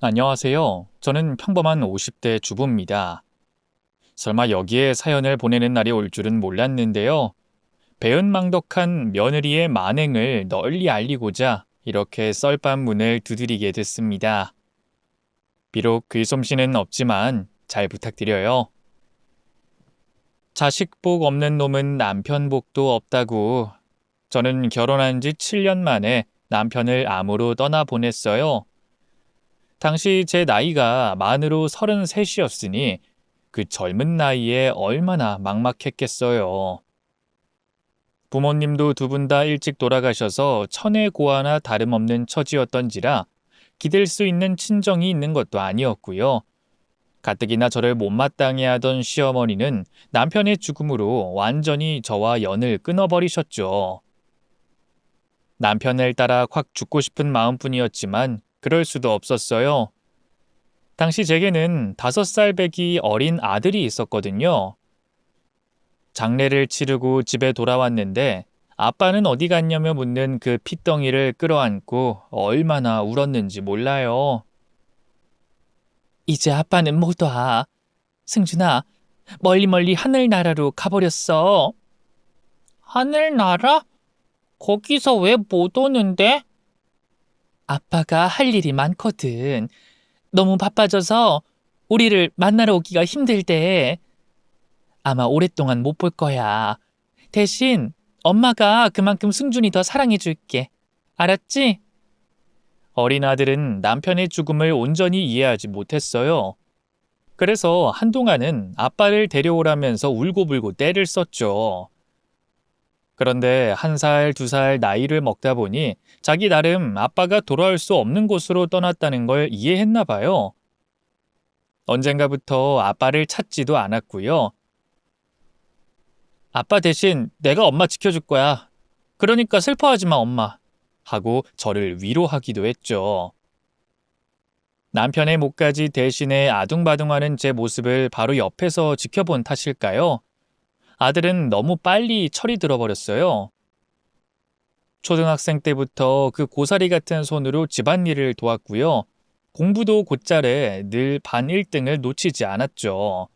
안녕하세요. 저는 평범한 50대 주부입니다. 설마 여기에 사연을 보내는 날이 올 줄은 몰랐는데요. 배은망덕한 며느리의 만행을 널리 알리고자 이렇게 썰밥 문을 두드리게 됐습니다. 비록 글솜씨는 없지만 잘 부탁드려요. 자식 복 없는 놈은 남편 복도 없다고. 저는 결혼한 지 7년 만에 남편을 암으로 떠나보냈어요. 당시 제 나이가 만으로 33이었으니 그 젊은 나이에 얼마나 막막했겠어요. 부모님도 두 분 다 일찍 돌아가셔서 천의 고아나 다름없는 처지였던지라 기댈 수 있는 친정이 있는 것도 아니었고요. 가뜩이나 저를 못마땅해 하던 시어머니는 남편의 죽음으로 완전히 저와 연을 끊어버리셨죠. 남편을 따라 확 죽고 싶은 마음뿐이었지만 그럴 수도 없었어요. 당시 제게는 5살 배기 어린 아들이 있었거든요. 장례를 치르고 집에 돌아왔는데 아빠는 어디 갔냐며 묻는 그 핏덩이를 끌어안고 얼마나 울었는지 몰라요. 이제 아빠는 못 와. 승준아, 멀리 하늘나라로 가버렸어. 하늘나라? 거기서 왜 못 오는데? 아빠가 할 일이 많거든. 너무 바빠져서 우리를 만나러 오기가 힘들대. 아마 오랫동안 못 볼 거야. 대신 엄마가 그만큼 승준이 더 사랑해줄게. 알았지? 어린 아들은 남편의 죽음을 온전히 이해하지 못했어요. 그래서 한동안은 아빠를 데려오라면서 울고불고 떼를 썼죠. 그런데 1살, 2살 나이를 먹다 보니 자기 나름 아빠가 돌아올 수 없는 곳으로 떠났다는 걸 이해했나 봐요. 언젠가부터 아빠를 찾지도 않았고요. 아빠 대신 내가 엄마 지켜줄 거야. 그러니까 슬퍼하지 마, 엄마. 하고 저를 위로하기도 했죠. 남편의 목까지 대신에 아둥바둥하는 제 모습을 바로 옆에서 지켜본 탓일까요? 아들은 너무 빨리 철이 들어버렸어요. 초등학생 때부터 그 고사리 같은 손으로 집안일을 도왔고요. 공부도 곧잘해 늘 반 1등을 놓치지 않았죠.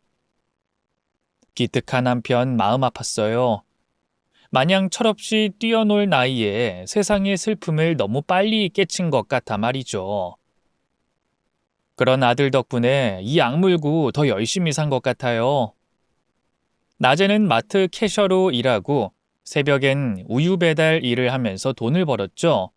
기특한 한편 마음 아팠어요. 마냥 철없이 뛰어놀 나이에 세상의 슬픔을 너무 빨리 깨친 것 같아 말이죠. 그런 아들 덕분에 이 악물고 더 열심히 산 것 같아요. 낮에는 마트 캐셔로 일하고 새벽엔 우유 배달 일을 하면서 돈을 벌었죠.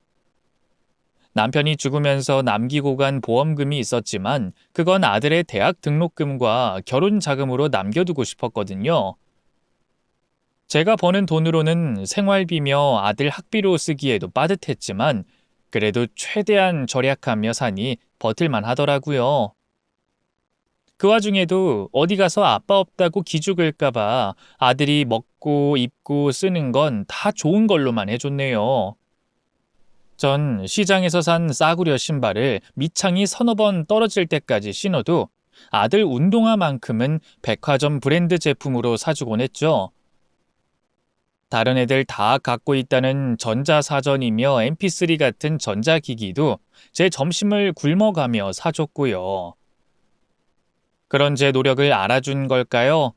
남편이 죽으면서 남기고 간 보험금이 있었지만 그건 아들의 대학 등록금과 결혼 자금으로 남겨두고 싶었거든요. 제가 버는 돈으로는 생활비며 아들 학비로 쓰기에도 빠듯했지만 그래도 최대한 절약하며 사니 버틸만 하더라고요. 그 와중에도 어디 가서 아빠 없다고 기죽을까봐 아들이 먹고 입고 쓰는 건 다 좋은 걸로만 해줬네요. 전 시장에서 산 싸구려 신발을 밑창이 서너 번 떨어질 때까지 신어도 아들 운동화만큼은 백화점 브랜드 제품으로 사주곤 했죠. 다른 애들 다 갖고 있다는 전자사전이며 mp3 같은 전자기기도 제 점심을 굶어가며 사줬고요. 그런 제 노력을 알아준 걸까요?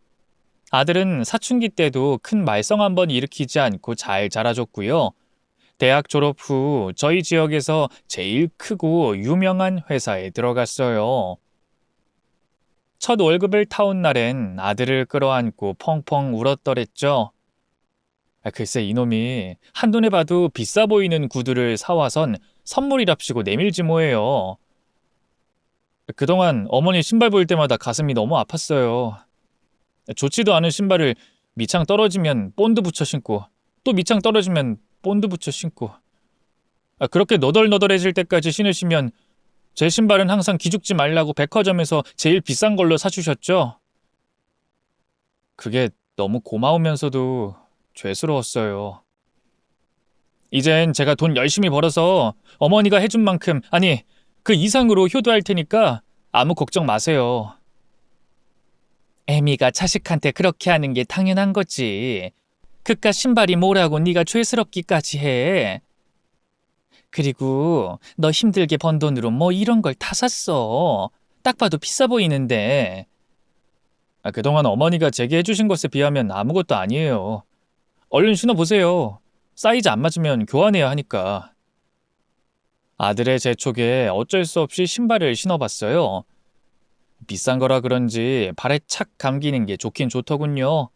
아들은 사춘기 때도 큰 말썽 한번 일으키지 않고 잘 자라줬고요. 대학 졸업 후 저희 지역에서 제일 크고 유명한 회사에 들어갔어요. 첫 월급을 타온 날엔 아들을 끌어안고 펑펑 울었더랬죠. 글쎄 이놈이 한눈에 봐도 비싸 보이는 구두를 사와선 선물이랍시고 내밀지 뭐예요. 그동안 어머니 신발 볼 때마다 가슴이 너무 아팠어요. 좋지도 않은 신발을 밑창 떨어지면 본드 붙여 신고 또 밑창 떨어지면 본드 붙여 신고 그렇게 너덜너덜해질 때까지 신으시면 제 신발은 항상 기죽지 말라고 백화점에서 제일 비싼 걸로 사주셨죠? 그게 너무 고마우면서도 죄스러웠어요. 이젠 제가 돈 열심히 벌어서 어머니가 해준 만큼, 아니, 그 이상으로 효도할 테니까 아무 걱정 마세요. 애미가 자식한테 그렇게 하는 게 당연한 거지. 그깟 신발이 뭐라고 네가 죄스럽기까지 해. 그리고 너 힘들게 번 돈으로 뭐 이런 걸 다 샀어. 딱 봐도 비싸 보이는데. 그동안 어머니가 제게 해주신 것에 비하면 아무것도 아니에요. 얼른 신어보세요. 사이즈 안 맞으면 교환해야 하니까. 아들의 재촉에 어쩔 수 없이 신발을 신어봤어요. 비싼 거라 그런지 발에 착 감기는 게 좋긴 좋더군요.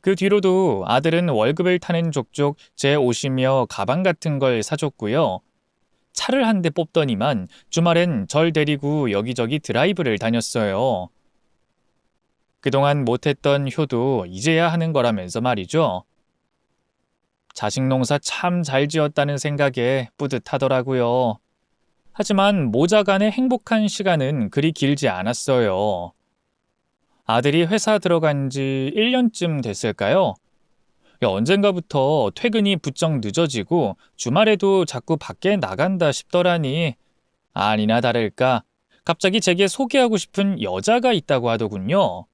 그 뒤로도 아들은 월급을 타는 족족 제 옷이며 가방 같은 걸 사줬고요. 차를 한 대 뽑더니만 주말엔 절 데리고 여기저기 드라이브를 다녔어요. 그동안 못했던 효도 이제야 하는 거라면서 말이죠. 자식 농사 참 잘 지었다는 생각에 뿌듯하더라고요. 하지만 모자간의 행복한 시간은 그리 길지 않았어요. 아들이 회사 들어간 지 1년쯤 됐을까요? 언젠가부터 퇴근이 부쩍 늦어지고 주말에도 자꾸 밖에 나간다 싶더라니 아니나 다를까 갑자기 제게 소개하고 싶은 여자가 있다고 하더군요.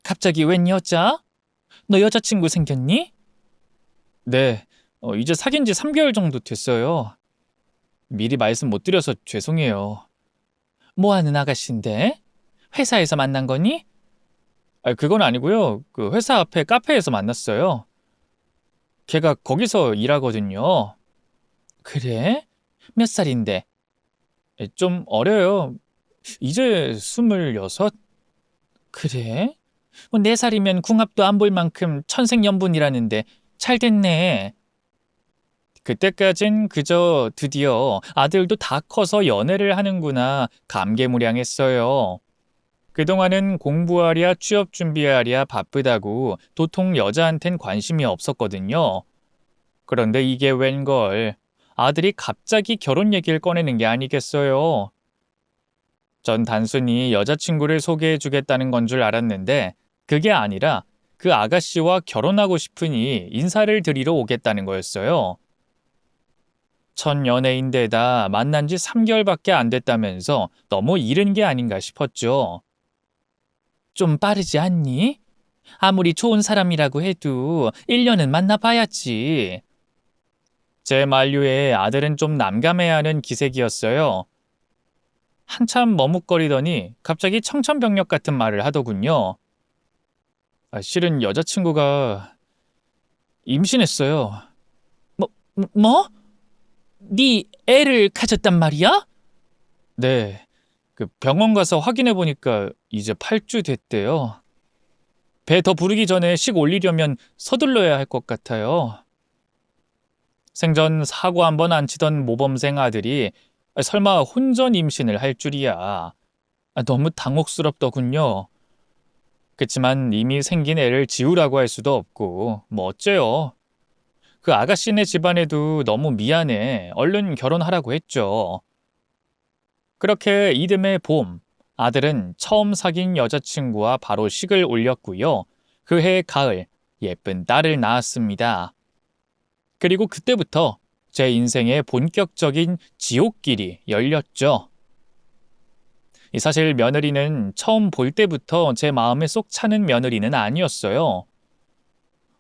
갑자기 웬 여자? 너 여자친구 생겼니? 네, 이제 사귄 지 3개월 정도 됐어요. 미리 말씀 못 드려서 죄송해요. 뭐 하는 아가씨인데? 회사에서 만난 거니? 그건 아니고요. 그 회사 앞에 카페에서 만났어요. 걔가 거기서 일하거든요. 그래? 몇 살인데? 좀 어려요. 이제 26? 그래? 4살이면 궁합도 안 볼 만큼 천생연분이라는데 잘 됐네. 그때까진 그저 드디어 아들도 다 커서 연애를 하는구나 감개무량했어요. 그동안은 공부하랴 취업 준비하랴 바쁘다고 도통 여자한텐 관심이 없었거든요. 그런데 이게 웬걸 아들이 갑자기 결혼 얘기를 꺼내는 게 아니겠어요. 전 단순히 여자친구를 소개해주겠다는 건 줄 알았는데 그게 아니라 그 아가씨와 결혼하고 싶으니 인사를 드리러 오겠다는 거였어요. 첫 연애인데다 만난 지 3개월밖에 안 됐다면서 너무 이른 게 아닌가 싶었죠. 좀 빠르지 않니? 아무리 좋은 사람이라고 해도 1년은 만나봐야지. 제 만류에 아들은 좀 난감해하는 기색이었어요. 한참 머뭇거리더니 갑자기 청천벽력 같은 말을 하더군요. 실은 여자친구가 임신했어요. 뭐? 뭐? 네 애를 가졌단 말이야? 네. 그 병원 가서 확인해 보니까 이제 8주 됐대요. 배 더 부르기 전에 식 올리려면 서둘러야 할 것 같아요. 생전 사고 한 번 안 치던 모범생 아들이 설마 혼전 임신을 할 줄이야. 너무 당혹스럽더군요. 그치만 이미 생긴 애를 지우라고 할 수도 없고 뭐 어째요. 그 아가씨네 집안에도 너무 미안해 얼른 결혼하라고 했죠. 그렇게 이듬해 봄 아들은 처음 사귄 여자친구와 바로 식을 올렸고요. 그해 가을 예쁜 딸을 낳았습니다. 그리고 그때부터 제 인생의 본격적인 지옥길이 열렸죠. 사실 며느리는 처음 볼 때부터 제 마음에 쏙 차는 며느리는 아니었어요.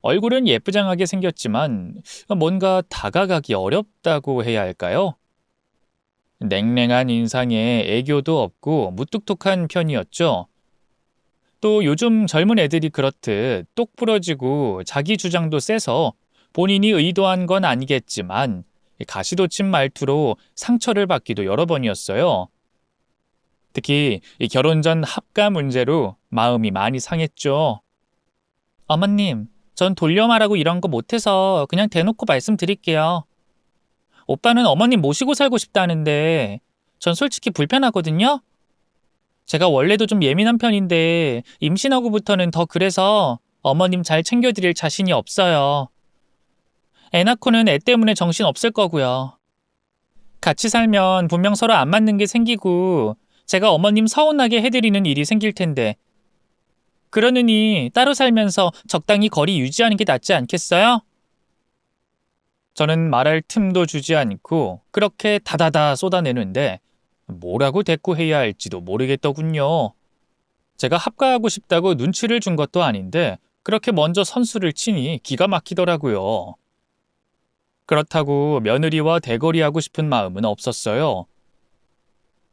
얼굴은 예쁘장하게 생겼지만 뭔가 다가가기 어렵다고 해야 할까요? 냉랭한 인상에 애교도 없고 무뚝뚝한 편이었죠. 또 요즘 젊은 애들이 그렇듯 똑 부러지고 자기 주장도 세서 본인이 의도한 건 아니겠지만 가시돋친 말투로 상처를 받기도 여러 번이었어요. 특히 이 결혼 전 합가 문제로 마음이 많이 상했죠. 어머님, 전 돌려 말하고 이런 거 못해서 그냥 대놓고 말씀드릴게요. 오빠는 어머님 모시고 살고 싶다는데 전 솔직히 불편하거든요. 제가 원래도 좀 예민한 편인데 임신하고부터는 더 그래서 어머님 잘 챙겨드릴 자신이 없어요. 애 낳고는 애 때문에 정신 없을 거고요. 같이 살면 분명 서로 안 맞는 게 생기고 제가 어머님 서운하게 해드리는 일이 생길 텐데 그러느니 따로 살면서 적당히 거리 유지하는 게 낫지 않겠어요? 저는 말할 틈도 주지 않고 그렇게 다다다 쏟아내는데 뭐라고 대꾸해야 할지도 모르겠더군요. 제가 합가하고 싶다고 눈치를 준 것도 아닌데 그렇게 먼저 선수를 치니 기가 막히더라고요. 그렇다고 며느리와 대거리하고 싶은 마음은 없었어요.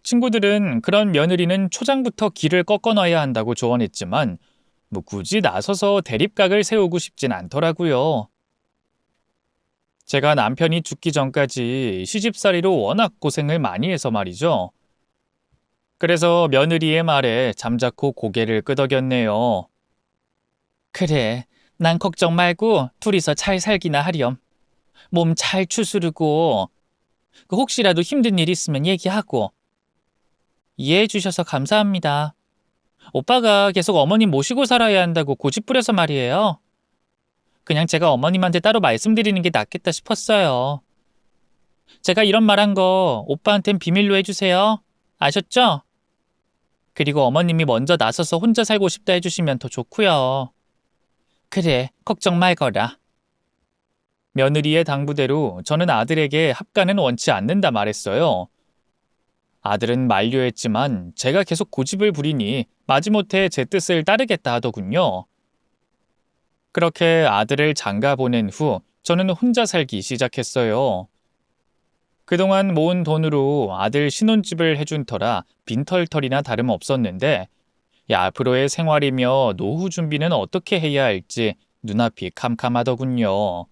친구들은 그런 며느리는 초장부터 길을 꺾어놔야 한다고 조언했지만 굳이 나서서 대립각을 세우고 싶진 않더라고요. 제가 남편이 죽기 전까지 시집살이로 워낙 고생을 많이 해서 말이죠. 그래서 며느리의 말에 잠자코 고개를 끄덕였네요. 그래, 난 걱정 말고 둘이서 잘 살기나 하렴. 몸 잘 추스르고 혹시라도 힘든 일 있으면 얘기하고. 이해해 주셔서 감사합니다. 오빠가 계속 어머님 모시고 살아야 한다고 고집부려서 말이에요. 그냥 제가 어머님한테 따로 말씀드리는 게 낫겠다 싶었어요. 제가 이런 말한 거 오빠한텐 비밀로 해주세요. 아셨죠? 그리고 어머님이 먼저 나서서 혼자 살고 싶다 해주시면 더 좋고요. 그래, 걱정 말거라. 며느리의 당부대로 저는 아들에게 합가는 원치 않는다 말했어요. 아들은 만류했지만 제가 계속 고집을 부리니 마지못해 제 뜻을 따르겠다 하더군요. 그렇게 아들을 장가 보낸 후 저는 혼자 살기 시작했어요. 그동안 모은 돈으로 아들 신혼집을 해준 터라 빈털털이나 다름없었는데 앞으로의 생활이며 노후 준비는 어떻게 해야 할지 눈앞이 캄캄하더군요.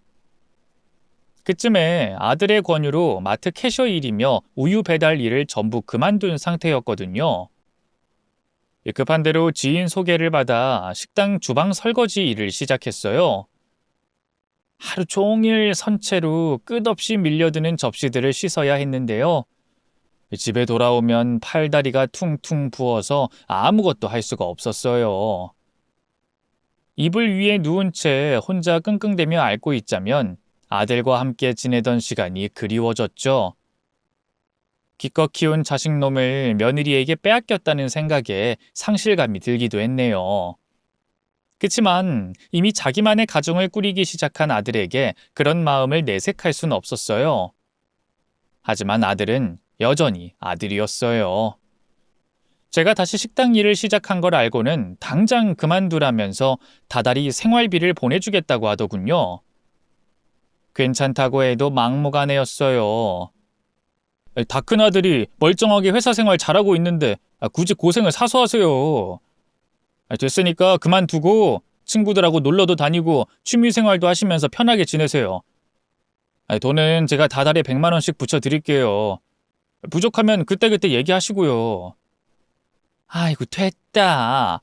그쯤에 아들의 권유로 마트 캐셔 일이며 우유 배달 일을 전부 그만둔 상태였거든요. 급한 대로 지인 소개를 받아 식당 주방 설거지 일을 시작했어요. 하루 종일 선체로 끝없이 밀려드는 접시들을 씻어야 했는데요. 집에 돌아오면 팔다리가 퉁퉁 부어서 아무것도 할 수가 없었어요. 이불 위에 누운 채 혼자 끙끙대며 앓고 있자면 아들과 함께 지내던 시간이 그리워졌죠. 기껏 키운 자식놈을 며느리에게 빼앗겼다는 생각에 상실감이 들기도 했네요. 그치만 이미 자기만의 가정을 꾸리기 시작한 아들에게 그런 마음을 내색할 순 없었어요. 하지만 아들은 여전히 아들이었어요. 제가 다시 식당 일을 시작한 걸 알고는 당장 그만두라면서 다달이 생활비를 보내주겠다고 하더군요. 괜찮다고 해도 막무가내였어요. 다 큰 아들이 멀쩡하게 회사 생활 잘하고 있는데 굳이 고생을 사서 하세요. 됐으니까 그만두고 친구들하고 놀러도 다니고 취미생활도 하시면서 편하게 지내세요. 돈은 제가 다달에 100만 원씩 붙여드릴게요. 부족하면 그때그때 얘기하시고요. 아이고 됐다.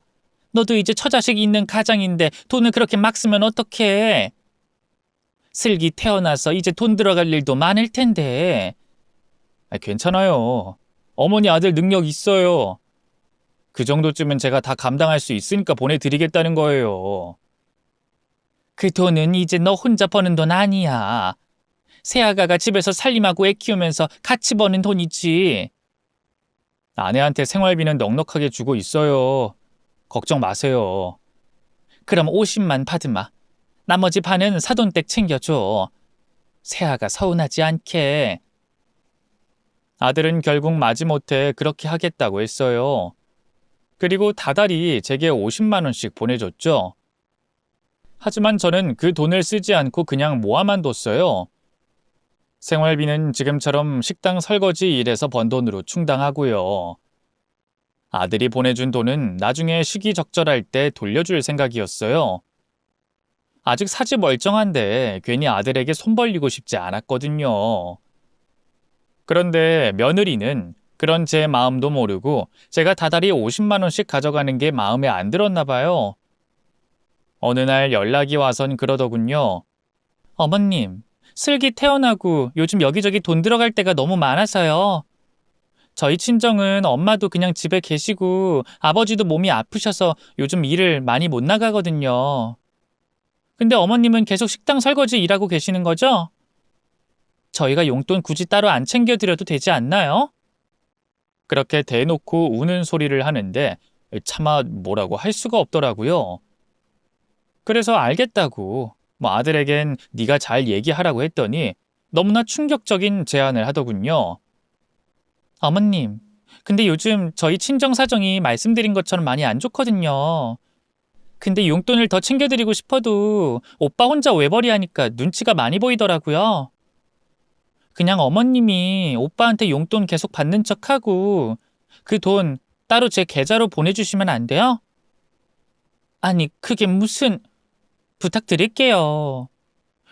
너도 이제 처자식이 있는 가장인데 돈을 그렇게 막 쓰면 어떡해. 슬기 태어나서 이제 돈 들어갈 일도 많을 텐데. 괜찮아요. 어머니 아들 능력 있어요. 그 정도쯤은 제가 다 감당할 수 있으니까 보내드리겠다는 거예요. 그 돈은 이제 너 혼자 버는 돈 아니야. 새아가가 집에서 살림하고 애 키우면서 같이 버는 돈이지. 아내한테 생활비는 넉넉하게 주고 있어요. 걱정 마세요. 그럼 50만 받으마. 나머지 반은 사돈댁 챙겨줘. 새아가 서운하지 않게. 아들은 결국 마지못해 그렇게 하겠다고 했어요. 그리고 다달이 제게 50만 원씩 보내줬죠. 하지만 저는 그 돈을 쓰지 않고 그냥 모아만 뒀어요. 생활비는 지금처럼 식당 설거지 일에서 번 돈으로 충당하고요. 아들이 보내준 돈은 나중에 시기적절할 때 돌려줄 생각이었어요. 아직 사지 멀쩡한데 괜히 아들에게 손 벌리고 싶지 않았거든요. 그런데 며느리는 그런 제 마음도 모르고 제가 다달이 50만 원씩 가져가는 게 마음에 안 들었나 봐요. 어느 날 연락이 와선 그러더군요. 어머님, 슬기 태어나고 요즘 여기저기 돈 들어갈 때가 너무 많아서요. 저희 친정은 엄마도 그냥 집에 계시고 아버지도 몸이 아프셔서 요즘 일을 많이 못 나가거든요. 근데 어머님은 계속 식당 설거지 일하고 계시는 거죠? 저희가 용돈 굳이 따로 안 챙겨드려도 되지 않나요? 그렇게 대놓고 우는 소리를 하는데 차마 뭐라고 할 수가 없더라고요. 그래서 알겠다고 아들에겐 네가 잘 얘기하라고 했더니 너무나 충격적인 제안을 하더군요. 어머님, 근데 요즘 저희 친정 사정이 말씀드린 것처럼 많이 안 좋거든요. 근데 용돈을 더 챙겨드리고 싶어도 오빠 혼자 외벌이 하니까 눈치가 많이 보이더라고요. 그냥 어머님이 오빠한테 용돈 계속 받는 척하고 그 돈 따로 제 계좌로 보내주시면 안 돼요? 아니, 그게 무슨... 부탁드릴게요.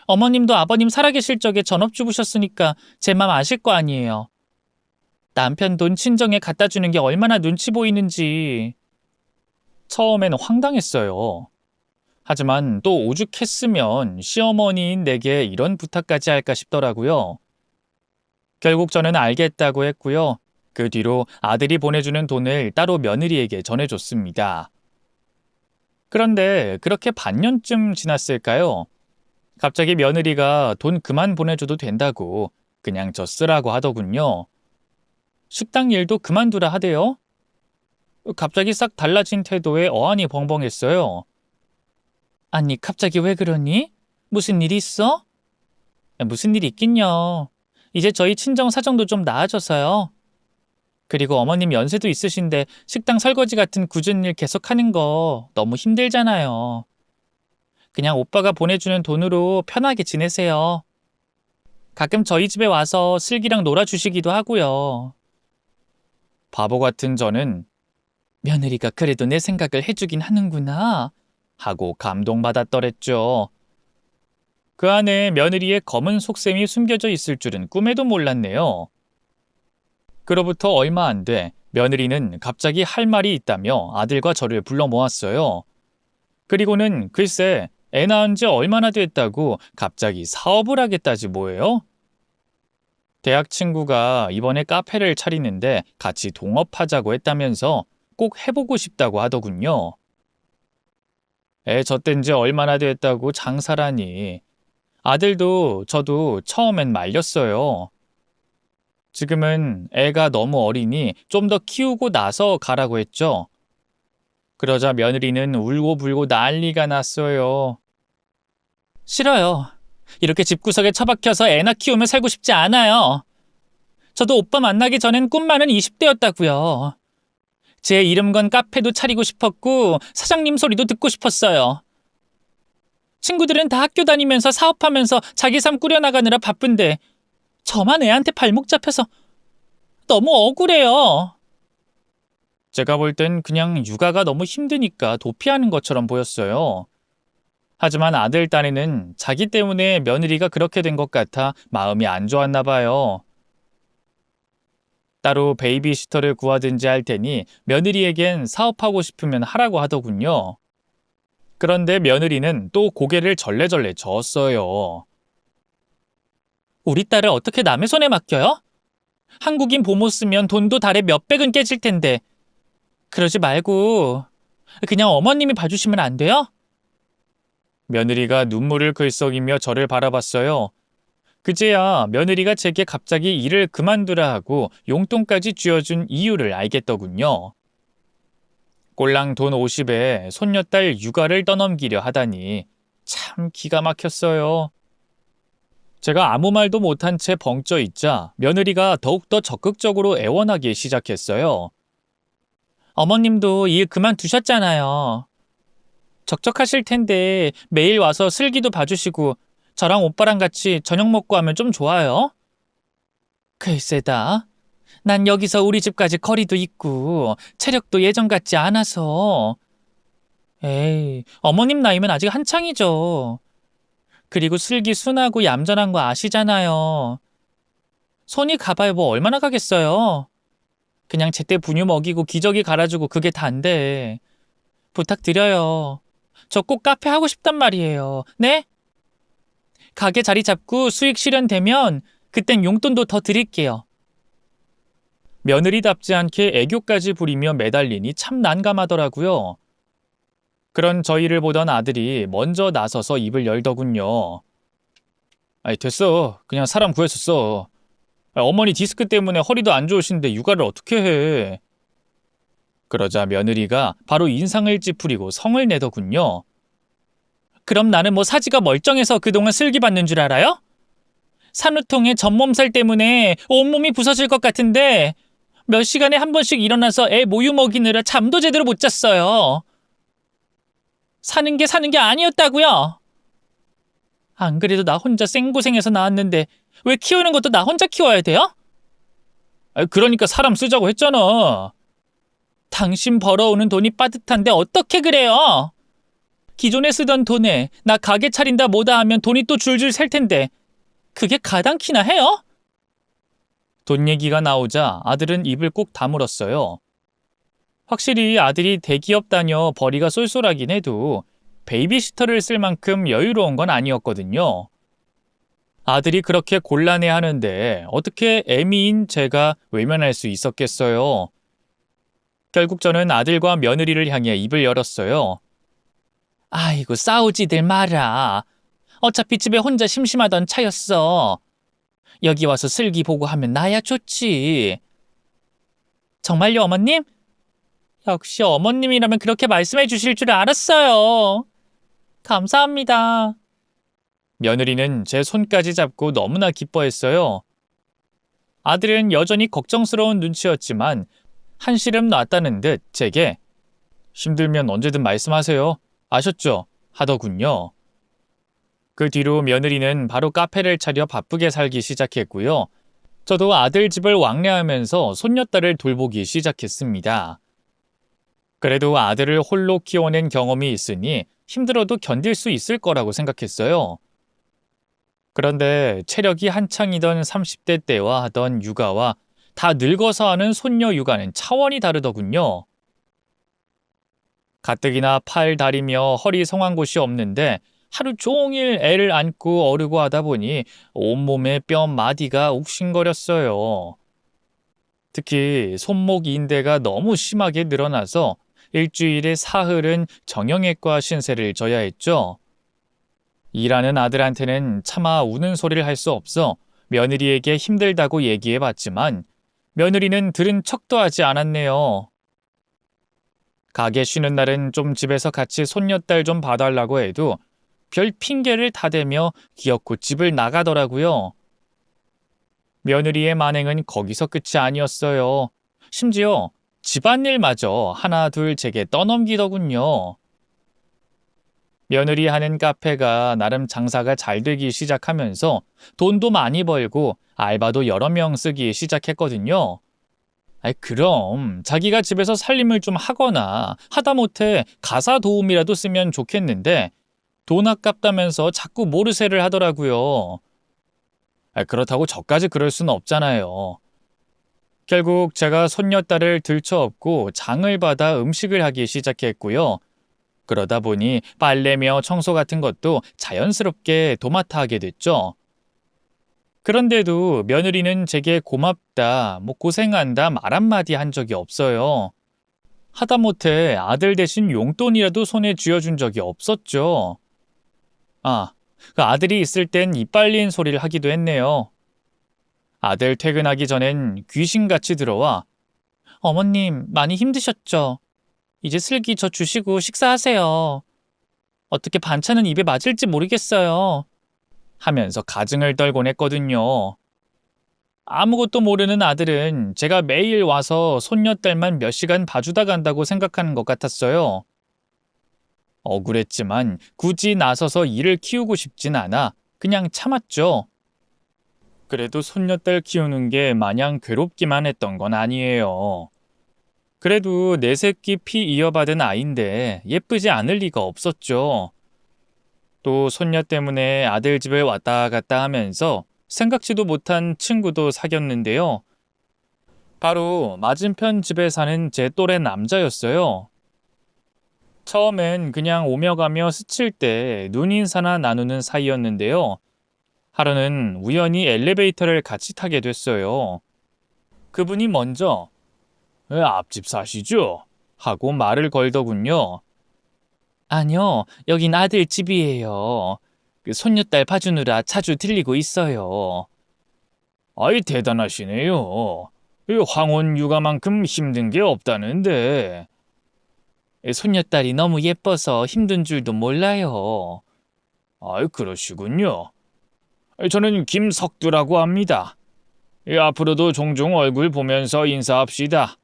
어머님도 아버님 살아계실 적에 전업주부셨으니까 제 맘 아실 거 아니에요. 남편 돈 친정에 갖다 주는 게 얼마나 눈치 보이는지. 처음엔 황당했어요. 하지만 또 오죽했으면 시어머니인 내게 이런 부탁까지 할까 싶더라고요. 결국 저는 알겠다고 했고요. 그 뒤로 아들이 보내주는 돈을 따로 며느리에게 전해줬습니다. 그런데 그렇게 반년쯤 지났을까요? 갑자기 며느리가 돈 그만 보내줘도 된다고 그냥 저 쓰라고 하더군요. 식당 일도 그만두라 하대요. 갑자기 싹 달라진 태도에 어안이 벙벙했어요. 아니, 갑자기 왜 그러니? 무슨 일 있어? 무슨 일 있긴요. 이제 저희 친정 사정도 좀 나아져서요. 그리고 어머님 연세도 있으신데 식당 설거지 같은 굳은 일 계속하는 거 너무 힘들잖아요. 그냥 오빠가 보내주는 돈으로 편하게 지내세요. 가끔 저희 집에 와서 슬기랑 놀아주시기도 하고요. 바보 같은 저는 며느리가 그래도 내 생각을 해주긴 하는구나 하고 감동받았더랬죠. 그 안에 며느리의 검은 속셈이 숨겨져 있을 줄은 꿈에도 몰랐네요. 그로부터 얼마 안 돼 며느리는 갑자기 할 말이 있다며 아들과 저를 불러 모았어요. 그리고는 글쎄 애 낳은 지 얼마나 됐다고 갑자기 사업을 하겠다지 뭐예요? 대학 친구가 이번에 카페를 차리는데 같이 동업하자고 했다면서 꼭 해보고 싶다고 하더군요. 애 젖된 지 얼마나 됐다고 장사라니. 아들도 저도 처음엔 말렸어요. 지금은 애가 너무 어리니 좀 더 키우고 나서 가라고 했죠. 그러자 며느리는 울고불고 난리가 났어요. 싫어요. 이렇게 집구석에 처박혀서 애나 키우며 살고 싶지 않아요. 저도 오빠 만나기 전엔 꿈 많은 20대였다고요. 제 이름 건 카페도 차리고 싶었고 사장님 소리도 듣고 싶었어요. 친구들은 다 학교 다니면서 사업하면서 자기 삶 꾸려나가느라 바쁜데 저만 애한테 발목 잡혀서 너무 억울해요. 제가 볼 땐 그냥 육아가 너무 힘드니까 도피하는 것처럼 보였어요. 하지만 아들, 딴에는 자기 때문에 며느리가 그렇게 된 것 같아 마음이 안 좋았나 봐요. 따로 베이비시터를 구하든지 할 테니 며느리에겐 사업하고 싶으면 하라고 하더군요. 그런데 며느리는 또 고개를 절레절레 저었어요. 우리 딸을 어떻게 남의 손에 맡겨요? 한국인 보모 쓰면 돈도 달에 몇백은 깨질 텐데. 그러지 말고 그냥 어머님이 봐주시면 안 돼요? 며느리가 눈물을 글썽이며 저를 바라봤어요. 그제야 며느리가 제게 갑자기 일을 그만두라 하고 용돈까지 쥐어준 이유를 알겠더군요. 꼴랑 돈 50에 손녀딸 육아를 떠넘기려 하다니 참 기가 막혔어요. 제가 아무 말도 못한 채 벙쪄 있자 며느리가 더욱더 적극적으로 애원하기 시작했어요. 어머님도 일 그만두셨잖아요. 적적하실 텐데 매일 와서 슬기도 봐주시고 저랑 오빠랑 같이 저녁 먹고 하면 좀 좋아요. 글쎄다. 난 여기서 우리 집까지 거리도 있고 체력도 예전 같지 않아서. 에이, 어머님 나이면 아직 한창이죠. 그리고 슬기 순하고 얌전한 거 아시잖아요. 손이 가봐야 뭐 얼마나 가겠어요. 그냥 제때 분유 먹이고 기저귀 갈아주고 그게 단데. 부탁드려요. 저 꼭 카페 하고 싶단 말이에요. 네? 가게 자리 잡고 수익 실현되면 그땐 용돈도 더 드릴게요. 며느리답지 않게 애교까지 부리며 매달리니 참 난감하더라고요. 그런 저희를 보던 아들이 먼저 나서서 입을 열더군요. 아이, 됐어. 그냥 사람 구해서 써. 어머니 디스크 때문에 허리도 안 좋으신데 육아를 어떻게 해. 그러자 며느리가 바로 인상을 찌푸리고 성을 내더군요. 그럼 나는 뭐 사지가 멀쩡해서 그동안 슬기 받는 줄 알아요? 산후통에 전몸살 때문에 온몸이 부서질 것 같은데 몇 시간에 한 번씩 일어나서 애 모유 먹이느라 잠도 제대로 못 잤어요. 사는 게 아니었다고요. 안 그래도 나 혼자 생고생해서 나왔는데 왜 키우는 것도 나 혼자 키워야 돼요? 그러니까 사람 쓰자고 했잖아. 당신 벌어오는 돈이 빠듯한데 어떻게 그래요? 기존에 쓰던 돈에 나 가게 차린다 뭐다 하면 돈이 또 줄줄 셀 텐데 그게 가당키나 해요? 돈 얘기가 나오자 아들은 입을 꼭 다물었어요. 확실히 아들이 대기업 다녀 벌이가 쏠쏠하긴 해도 베이비시터를 쓸 만큼 여유로운 건 아니었거든요. 아들이 그렇게 곤란해하는데 어떻게 애미인 제가 외면할 수 있었겠어요. 결국 저는 아들과 며느리를 향해 입을 열었어요. 아이고 싸우지들 마라. 어차피 집에 혼자 심심하던 차였어. 여기 와서 슬기 보고 하면 나야 좋지. 정말요 어머님? 역시 어머님이라면 그렇게 말씀해 주실 줄 알았어요. 감사합니다. 며느리는 제 손까지 잡고 너무나 기뻐했어요. 아들은 여전히 걱정스러운 눈치였지만 한시름 놨다는 듯 제게 힘들면 언제든 말씀하세요. 아셨죠? 하더군요. 그 뒤로 며느리는 바로 카페를 차려 바쁘게 살기 시작했고요. 저도 아들 집을 왕래하면서 손녀딸을 돌보기 시작했습니다. 그래도 아들을 홀로 키워낸 경험이 있으니 힘들어도 견딜 수 있을 거라고 생각했어요. 그런데 체력이 한창이던 30대 때와 하던 육아와 다 늙어서 하는 손녀 육아는 차원이 다르더군요. 가뜩이나 팔, 다리며 허리 성한 곳이 없는데 하루 종일 애를 안고 어르고 하다 보니 온몸에 뼈 마디가 욱신거렸어요. 특히 손목 인대가 너무 심하게 늘어나서 일주일에 사흘은 정형외과 신세를 져야 했죠. 일하는 아들한테는 차마 우는 소리를 할 수 없어 며느리에게 힘들다고 얘기해봤지만 며느리는 들은 척도 하지 않았네요. 가게 쉬는 날은 좀 집에서 같이 손녀딸 좀 봐달라고 해도 별 핑계를 다 대며 기어코 집을 나가더라고요. 며느리의 만행은 거기서 끝이 아니었어요. 심지어 집안일마저 하나 둘 제게 떠넘기더군요. 며느리 하는 카페가 나름 장사가 잘 되기 시작하면서 돈도 많이 벌고 알바도 여러 명 쓰기 시작했거든요. 그럼 자기가 집에서 살림을 좀 하거나 하다못해 가사 도우미라도 쓰면 좋겠는데 돈 아깝다면서 자꾸 모르쇠를 하더라고요. 그렇다고 저까지 그럴 수는 없잖아요. 결국 제가 손녀딸을 들쳐업고 장을 받아 음식을 하기 시작했고요. 그러다 보니 빨래며 청소 같은 것도 자연스럽게 도맡아 하게 됐죠. 그런데도 며느리는 제게 고맙다, 고생한다 말 한마디 한 적이 없어요. 하다못해 아들 대신 용돈이라도 손에 쥐어준 적이 없었죠. 그 아들이 있을 땐 이빨린 소리를 하기도 했네요. 아들 퇴근하기 전엔 귀신같이 들어와 어머님 많이 힘드셨죠? 이제 슬기 저 주시고 식사하세요. 어떻게 반찬은 입에 맞을지 모르겠어요. 하면서 가증을 떨곤 했거든요. 아무것도 모르는 아들은 제가 매일 와서 손녀딸만 몇 시간 봐주다 간다고 생각하는 것 같았어요. 억울했지만 굳이 나서서 일을 키우고 싶진 않아 그냥 참았죠. 그래도 손녀딸 키우는 게 마냥 괴롭기만 했던 건 아니에요. 그래도 내 새끼 피 이어받은 아이인데 예쁘지 않을 리가 없었죠. 또 손녀 때문에 아들 집에 왔다 갔다 하면서 생각지도 못한 친구도 사귀었는데요. 바로 맞은편 집에 사는 제 또래 남자였어요. 처음엔 그냥 오며 가며 스칠 때 눈인사나 나누는 사이였는데요. 하루는 우연히 엘리베이터를 같이 타게 됐어요. 그분이 먼저 앞집 사시죠? 하고 말을 걸더군요. 아니요, 여긴 아들 집이에요. 손녀딸 봐주느라 자주 들리고 있어요. 아이 대단하시네요. 황혼 육아만큼 힘든 게 없다는데. 손녀딸이 너무 예뻐서 힘든 줄도 몰라요. 그러시군요. 저는 김석두라고 합니다. 앞으로도 종종 얼굴 보면서 인사합시다.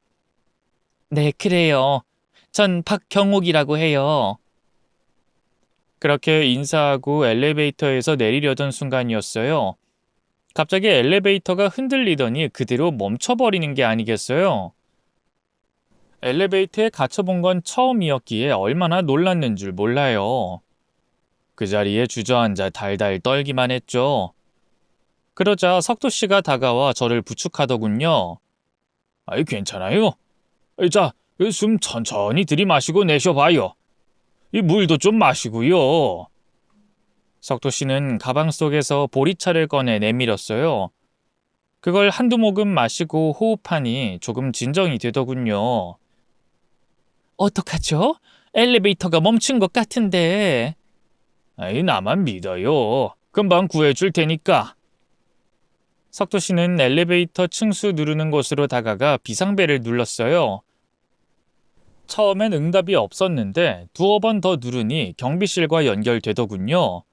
네, 그래요. 전 박경옥이라고 해요. 그렇게 인사하고 엘리베이터에서 내리려던 순간이었어요. 갑자기 엘리베이터가 흔들리더니 그대로 멈춰버리는 게 아니겠어요? 엘리베이터에 갇혀본 건 처음이었기에 얼마나 놀랐는 줄 몰라요. 그 자리에 주저앉아 달달 떨기만 했죠. 그러자 석도 씨가 다가와 저를 부축하더군요. 아이, 괜찮아요. 자, 숨 천천히 들이마시고 내쉬어봐요. 이 물도 좀 마시고요. 석도 씨는 가방 속에서 보리차를 꺼내 내밀었어요. 그걸 한두 모금 마시고 호흡하니 조금 진정이 되더군요. 어떡하죠? 엘리베이터가 멈춘 것 같은데. 아이, 나만 믿어요. 금방 구해줄 테니까. 석도 씨는 엘리베이터 층수 누르는 곳으로 다가가 비상벨을 눌렀어요. 처음엔 응답이 없었는데 두어 번 더 누르니 경비실과 연결되더군요.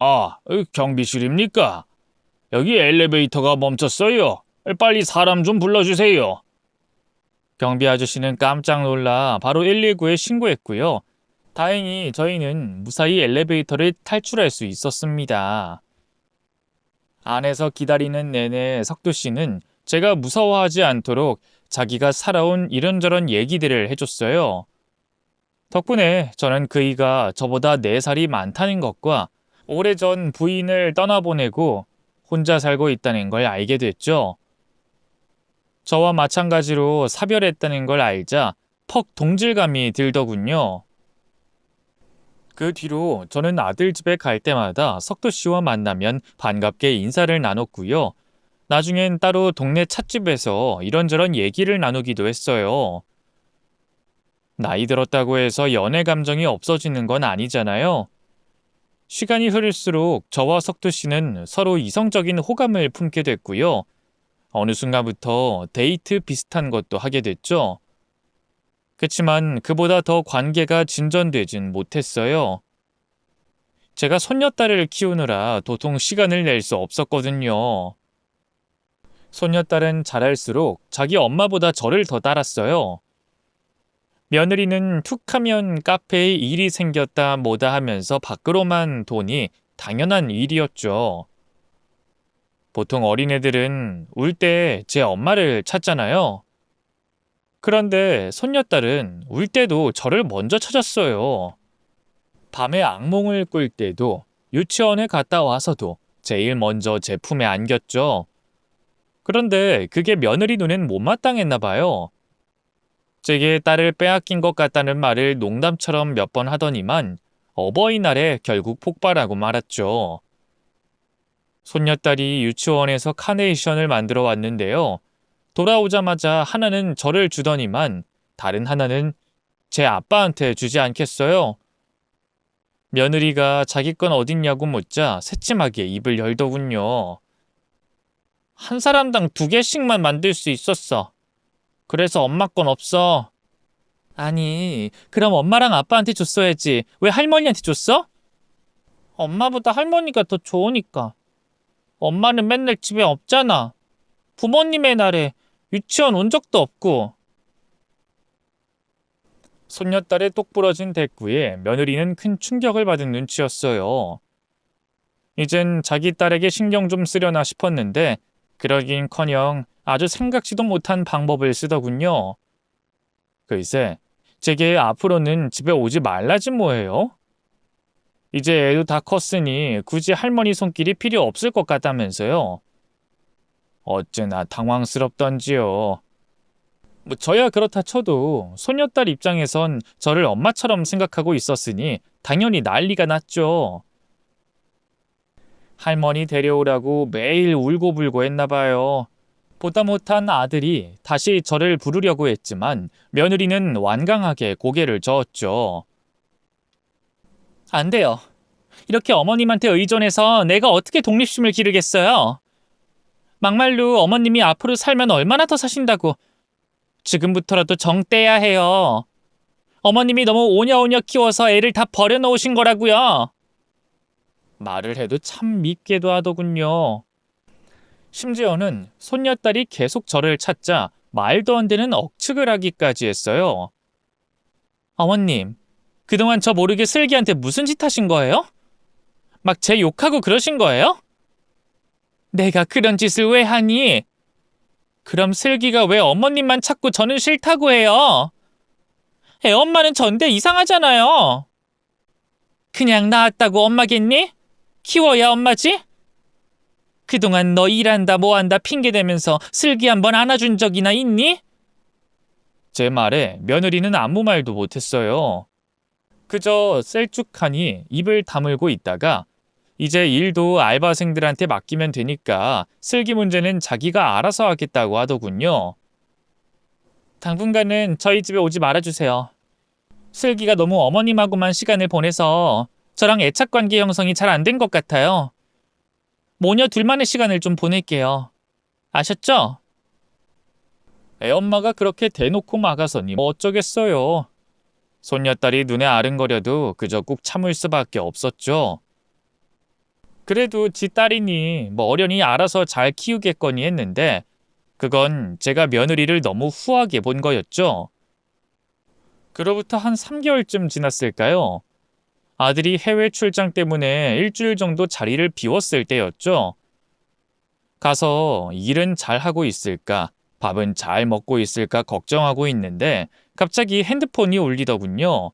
아, 경비실입니까? 여기 엘리베이터가 멈췄어요. 빨리 사람 좀 불러주세요. 경비 아저씨는 깜짝 놀라 바로 119에 신고했고요. 다행히 저희는 무사히 엘리베이터를 탈출할 수 있었습니다. 안에서 기다리는 내내 석도 씨는 제가 무서워하지 않도록 자기가 살아온 이런저런 얘기들을 해줬어요. 덕분에 저는 그이가 저보다 4살이 많다는 것과 오래전 부인을 떠나보내고 혼자 살고 있다는 걸 알게 됐죠. 저와 마찬가지로 사별했다는 걸 알자 퍽 동질감이 들더군요. 그 뒤로 저는 아들 집에 갈 때마다 석도 씨와 만나면 반갑게 인사를 나눴고요. 나중엔 따로 동네 찻집에서 이런저런 얘기를 나누기도 했어요. 나이 들었다고 해서 연애 감정이 없어지는 건 아니잖아요. 시간이 흐를수록 저와 석도 씨는 서로 이성적인 호감을 품게 됐고요. 어느 순간부터 데이트 비슷한 것도 하게 됐죠. 그치만 그보다 더 관계가 진전되진 못했어요. 제가 손녀딸을 키우느라 도통 시간을 낼 수 없었거든요. 손녀딸은 자랄수록 자기 엄마보다 저를 더 따랐어요. 며느리는 툭하면 카페에 일이 생겼다 뭐다 하면서 밖으로만 도니 당연한 일이었죠. 보통 어린애들은 울 때 제 엄마를 찾잖아요. 그런데 손녀딸은 울 때도 저를 먼저 찾았어요. 밤에 악몽을 꿀 때도 유치원에 갔다 와서도 제일 먼저 제 품에 안겼죠. 그런데 그게 며느리 눈엔 못마땅했나 봐요. 제게 딸을 빼앗긴 것 같다는 말을 농담처럼 몇 번 하더니만 어버이날에 결국 폭발하고 말았죠. 손녀딸이 유치원에서 카네이션을 만들어 왔는데요. 돌아오자마자 하나는 저를 주더니만 다른 하나는 제 아빠한테 주지 않겠어요? 며느리가 자기 건 어딨냐고 묻자 새침하게 입을 열더군요. 한 사람당 2개씩만 만들 수 있었어. 그래서 엄마 건 없어. 아니, 그럼 엄마랑 아빠한테 줬어야지. 왜 할머니한테 줬어? 엄마보다 할머니가 더 좋으니까. 엄마는 맨날 집에 없잖아. 부모님의 날에 유치원 온 적도 없고. 손녀딸의 똑부러진 대꾸에 며느리는 큰 충격을 받은 눈치였어요. 이젠 자기 딸에게 신경 좀 쓰려나 싶었는데 그러긴커녕 아주 생각지도 못한 방법을 쓰더군요. 글쎄, 제게 앞으로는 집에 오지 말라지 뭐예요? 이제 애도 다 컸으니 굳이 할머니 손길이 필요 없을 것 같다면서요. 어째나 당황스럽던지요. 저야 그렇다 쳐도 손녀딸 입장에선 저를 엄마처럼 생각하고 있었으니 당연히 난리가 났죠. 할머니 데려오라고 매일 울고불고 했나 봐요. 보다 못한 아들이 다시 저를 부르려고 했지만 며느리는 완강하게 고개를 저었죠. 안 돼요. 이렇게 어머님한테 의존해서 내가 어떻게 독립심을 기르겠어요? 막말로 어머님이 앞으로 살면 얼마나 더 사신다고. 지금부터라도 정 떼야 해요. 어머님이 너무 오냐오냐 키워서 애를 다 버려놓으신 거라고요. 말을 해도 참 밉게도 하더군요. 심지어는 손녀딸이 계속 저를 찾자 말도 안 되는 억측을 하기까지 했어요. 어머님, 그동안 저 모르게 슬기한테 무슨 짓 하신 거예요? 막 제 욕하고 그러신 거예요? 내가 그런 짓을 왜 하니? 그럼 슬기가 왜 어머님만 찾고 저는 싫다고 해요? 애 엄마는 전데 이상하잖아요. 그냥 낳았다고 엄마겠니? 키워야 엄마지? 그동안 너 일한다 뭐한다 핑계대면서 슬기 한번 안아준 적이나 있니? 제 말에 며느리는 아무 말도 못했어요. 그저 셀쭉하니 입을 다물고 있다가 이제 일도 알바생들한테 맡기면 되니까 슬기 문제는 자기가 알아서 하겠다고 하더군요. 당분간은 저희 집에 오지 말아주세요. 슬기가 너무 어머님하고만 시간을 보내서 저랑 애착관계 형성이 잘 안 된 것 같아요. 모녀 둘만의 시간을 좀 보낼게요. 아셨죠? 애엄마가 그렇게 대놓고 막아서니 뭐 어쩌겠어요. 손녀딸이 눈에 아른거려도 그저 꾹 참을 수밖에 없었죠. 그래도 지 딸이니 뭐 어련히 알아서 잘 키우겠거니 했는데 그건 제가 며느리를 너무 후하게 본 거였죠. 그로부터 한 3개월쯤 지났을까요? 아들이 해외 출장 때문에 일주일 정도 자리를 비웠을 때였죠. 가서 일은 잘하고 있을까, 밥은 잘 먹고 있을까 걱정하고 있는데 갑자기 핸드폰이 울리더군요.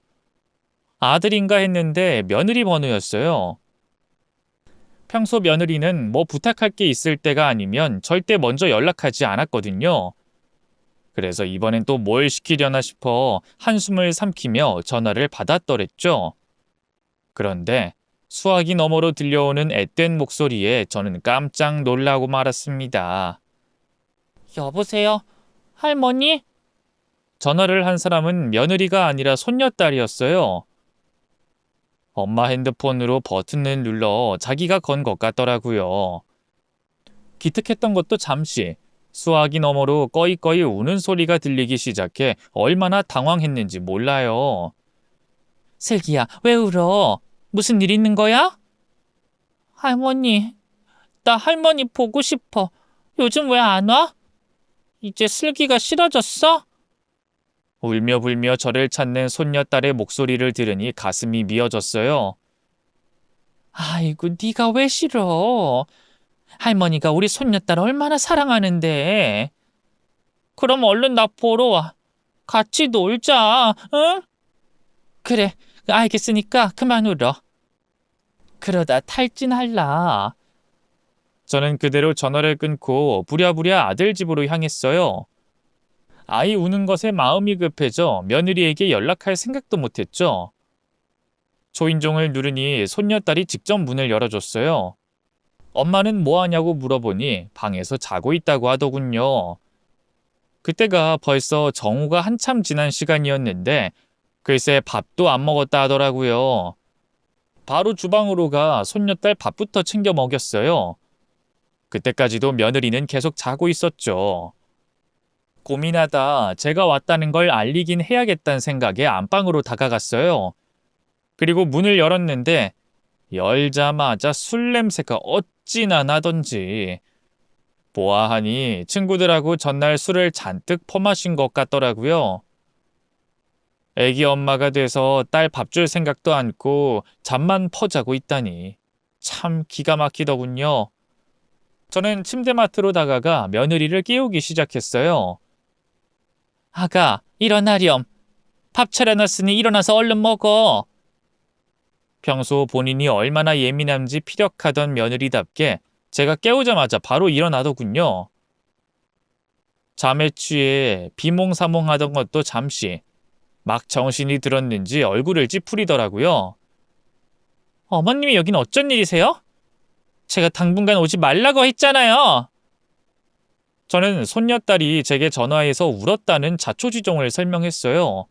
아들인가 했는데 며느리 번호였어요. 평소 며느리는 뭐 부탁할 게 있을 때가 아니면 절대 먼저 연락하지 않았거든요. 그래서 이번엔 또 뭘 시키려나 싶어 한숨을 삼키며 전화를 받았더랬죠. 그런데 수화기 너머로 들려오는 앳된 목소리에 저는 깜짝 놀라고 말았습니다. 여보세요? 할머니? 전화를 한 사람은 며느리가 아니라 손녀딸이었어요. 엄마 핸드폰으로 버튼을 눌러 자기가 건 것 같더라고요. 기특했던 것도 잠시, 수화기 너머로 꺼이꺼이 우는 소리가 들리기 시작해 얼마나 당황했는지 몰라요. 슬기야, 왜 울어? 무슨 일 있는 거야? 할머니, 나 할머니 보고 싶어. 요즘 왜 안 와? 이제 슬기가 싫어졌어? 울며 불며 저를 찾는 손녀딸의 목소리를 들으니 가슴이 미어졌어요. 아이고, 네가 왜 싫어? 할머니가 우리 손녀딸 얼마나 사랑하는데. 그럼 얼른 나 보러 와. 같이 놀자, 응? 그래, 알겠으니까 그만 울어. 그러다 탈진할라. 저는 그대로 전화를 끊고 부랴부랴 아들 집으로 향했어요. 아이 우는 것에 마음이 급해져 며느리에게 연락할 생각도 못했죠. 초인종을 누르니 손녀딸이 직접 문을 열어줬어요. 엄마는 뭐하냐고 물어보니 방에서 자고 있다고 하더군요. 그때가 벌써 정오가 한참 지난 시간이었는데 글쎄 밥도 안 먹었다 하더라고요. 바로 주방으로 가 손녀딸 밥부터 챙겨 먹였어요. 그때까지도 며느리는 계속 자고 있었죠. 고민하다 제가 왔다는 걸 알리긴 해야겠다는 생각에 안방으로 다가갔어요. 그리고 문을 열었는데 열자마자 술 냄새가 어찌나 나던지. 보아하니 친구들하고 전날 술을 잔뜩 퍼마신 것 같더라고요. 애기 엄마가 돼서 딸 밥 줄 생각도 않고 잠만 퍼자고 있다니 참 기가 막히더군요. 저는 침대맡으로 다가가 며느리를 깨우기 시작했어요. 아가, 일어나렴. 밥 차려놨으니 일어나서 얼른 먹어. 평소 본인이 얼마나 예민한지 피력하던 며느리답게 제가 깨우자마자 바로 일어나더군요. 잠에 취해 비몽사몽하던 것도 잠시, 막 정신이 들었는지 얼굴을 찌푸리더라고요. 어머님이 여긴 어쩐 일이세요? 제가 당분간 오지 말라고 했잖아요. 저는 손녀딸이 제게 전화해서 울었다는 자초지종을 설명했어요.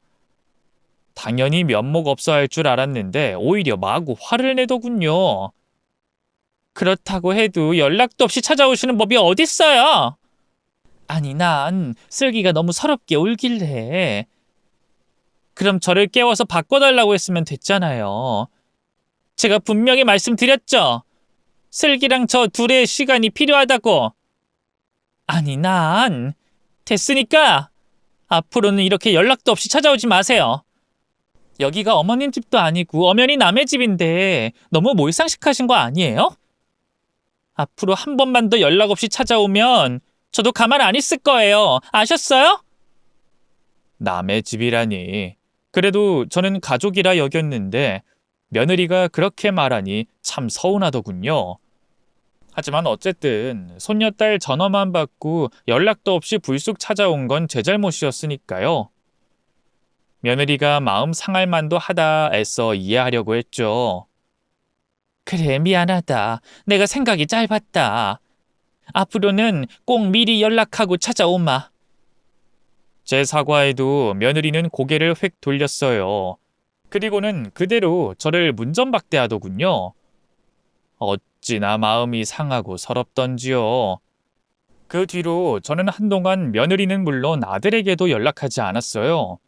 당연히 면목 없어 할 줄 알았는데 오히려 마구 화를 내더군요. 그렇다고 해도 연락도 없이 찾아오시는 법이 어딨어요? 아니, 난 슬기가 너무 서럽게 울길래. 그럼 저를 깨워서 바꿔달라고 했으면 됐잖아요. 제가 분명히 말씀드렸죠. 슬기랑 저 둘의 시간이 필요하다고. 아니, 난 됐으니까 앞으로는 이렇게 연락도 없이 찾아오지 마세요. 여기가 어머님 집도 아니고 엄연히 남의 집인데 너무 몰상식하신 거 아니에요? 앞으로 한 번만 더 연락 없이 찾아오면 저도 가만 안 있을 거예요. 아셨어요? 남의 집이라니. 그래도 저는 가족이라 여겼는데 며느리가 그렇게 말하니 참 서운하더군요. 하지만 어쨌든 손녀딸 전화만 받고 연락도 없이 불쑥 찾아온 건 제 잘못이었으니까요. 며느리가 마음 상할 만도 하다 애써 이해하려고 했죠. 그래, 미안하다. 내가 생각이 짧았다. 앞으로는 꼭 미리 연락하고 찾아오마. 제 사과에도 며느리는 고개를 휙 돌렸어요. 그리고는 그대로 저를 문전박대하더군요. 어찌나 마음이 상하고 서럽던지요. 그 뒤로 저는 한동안 며느리는 물론 아들에게도 연락하지 않았어요.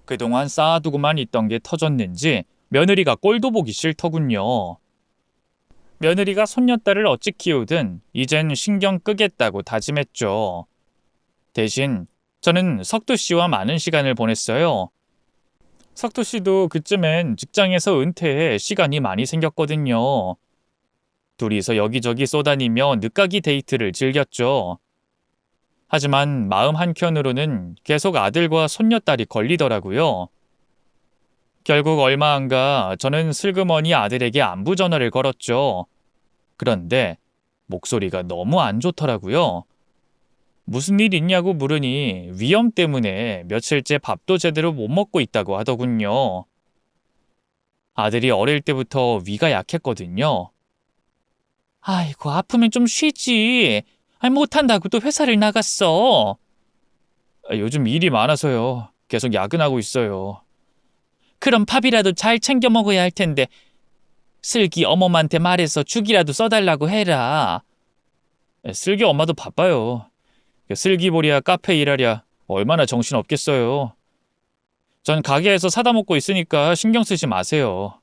그동안 쌓아두고만 있던 게 터졌는지 며느리가 꼴도 보기 싫더군요. 며느리가 손녀딸을 어찌 키우든 이젠 신경 끄겠다고 다짐했죠. 대신 저는 석두 씨와 많은 시간을 보냈어요. 석두 씨도 그쯤엔 직장에서 은퇴해 시간이 많이 생겼거든요. 둘이서 여기저기 쏘다니며 늦가기 데이트를 즐겼죠. 하지만 마음 한켠으로는 계속 아들과 손녀딸이 걸리더라고요. 결국 얼마 안 가 저는 슬그머니 아들에게 안부 전화를 걸었죠. 그런데 목소리가 너무 안 좋더라고요. 무슨 일 있냐고 물으니 위염 때문에 며칠째 밥도 제대로 못 먹고 있다고 하더군요. 아들이 어릴 때부터 위가 약했거든요. 아이고, 아프면 좀 쉬지. 아니, 못한다고 또 회사를 나갔어. 요즘 일이 많아서요. 계속 야근하고 있어요. 그럼 밥이라도 잘 챙겨 먹어야 할 텐데 슬기 어머한테 말해서 죽이라도 써달라고 해라. 슬기 엄마도 바빠요. 슬기 보랴 카페 일하랴 얼마나 정신 없겠어요. 전 가게에서 사다 먹고 있으니까 신경 쓰지 마세요.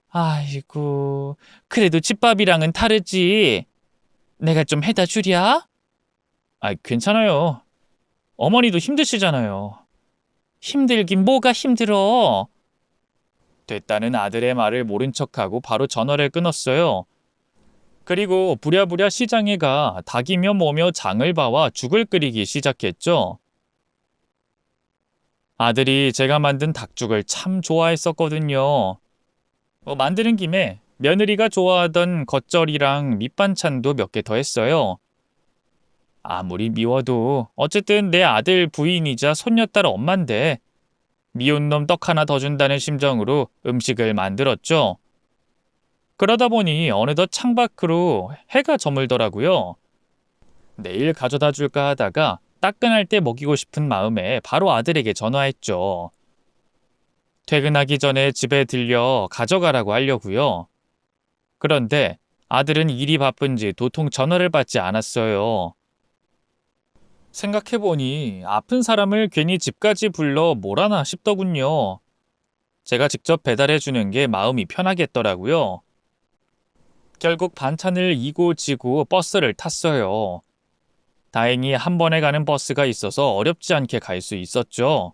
아이고, 그래도 집밥이랑은 다르지. 내가 좀 해다 주랴? 괜찮아요. 어머니도 힘드시잖아요. 힘들긴 뭐가 힘들어. 됐다는 아들의 말을 모른 척하고 바로 전화를 끊었어요. 그리고 부랴부랴 시장에 가 닭이며 뭐며 장을 봐와 죽을 끓이기 시작했죠. 아들이 제가 만든 닭죽을 참 좋아했었거든요. 만드는 김에 며느리가 좋아하던 겉절이랑 밑반찬도 몇 개 더 했어요. 아무리 미워도 어쨌든 내 아들 부인이자 손녀딸 엄만데 미운 놈 떡 하나 더 준다는 심정으로 음식을 만들었죠. 그러다 보니 어느덧 창밖으로 해가 저물더라고요. 내일 가져다 줄까 하다가 따끈할 때 먹이고 싶은 마음에 바로 아들에게 전화했죠. 퇴근하기 전에 집에 들려 가져가라고 하려고요. 그런데 아들은 일이 바쁜지 도통 전화를 받지 않았어요. 생각해보니 아픈 사람을 괜히 집까지 불러 뭘 하나 싶더군요. 제가 직접 배달해주는 게 마음이 편하겠더라고요. 결국 반찬을 이고 지고 버스를 탔어요. 다행히 한 번에 가는 버스가 있어서 어렵지 않게 갈 수 있었죠.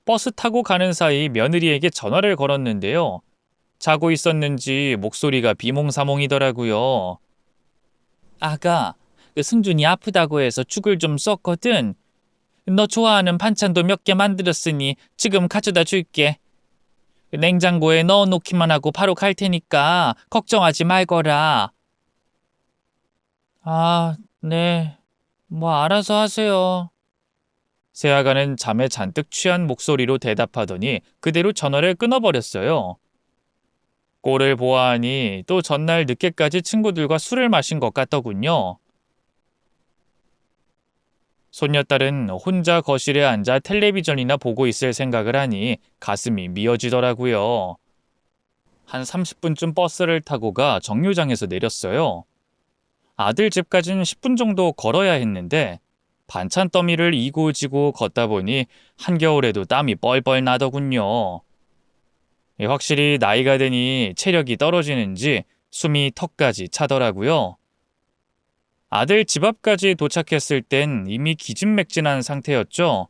버스 타고 가는 사이 며느리에게 전화를 걸었는데요. 자고 있었는지 목소리가 비몽사몽이더라고요. 아가, 승준이 아프다고 해서 죽을 좀 썼거든. 너 좋아하는 반찬도 몇 개 만들었으니 지금 가져다 줄게. 냉장고에 넣어놓기만 하고 바로 갈 테니까 걱정하지 말거라. 아, 네. 뭐 알아서 하세요. 새아가는 잠에 잔뜩 취한 목소리로 대답하더니 그대로 전화를 끊어버렸어요. 꼴을 보아하니 또 전날 늦게까지 친구들과 술을 마신 것 같더군요. 손녀딸은 혼자 거실에 앉아 텔레비전이나 보고 있을 생각을 하니 가슴이 미어지더라고요. 한 30분쯤 버스를 타고 가 정류장에서 내렸어요. 아들 집까지는 10분 정도 걸어야 했는데 반찬 더미를 이고 지고 걷다 보니 한겨울에도 땀이 뻘뻘 나더군요. 확실히 나이가 드니 체력이 떨어지는지 숨이 턱까지 차더라고요. 아들 집 앞까지 도착했을 땐 이미 기진맥진한 상태였죠.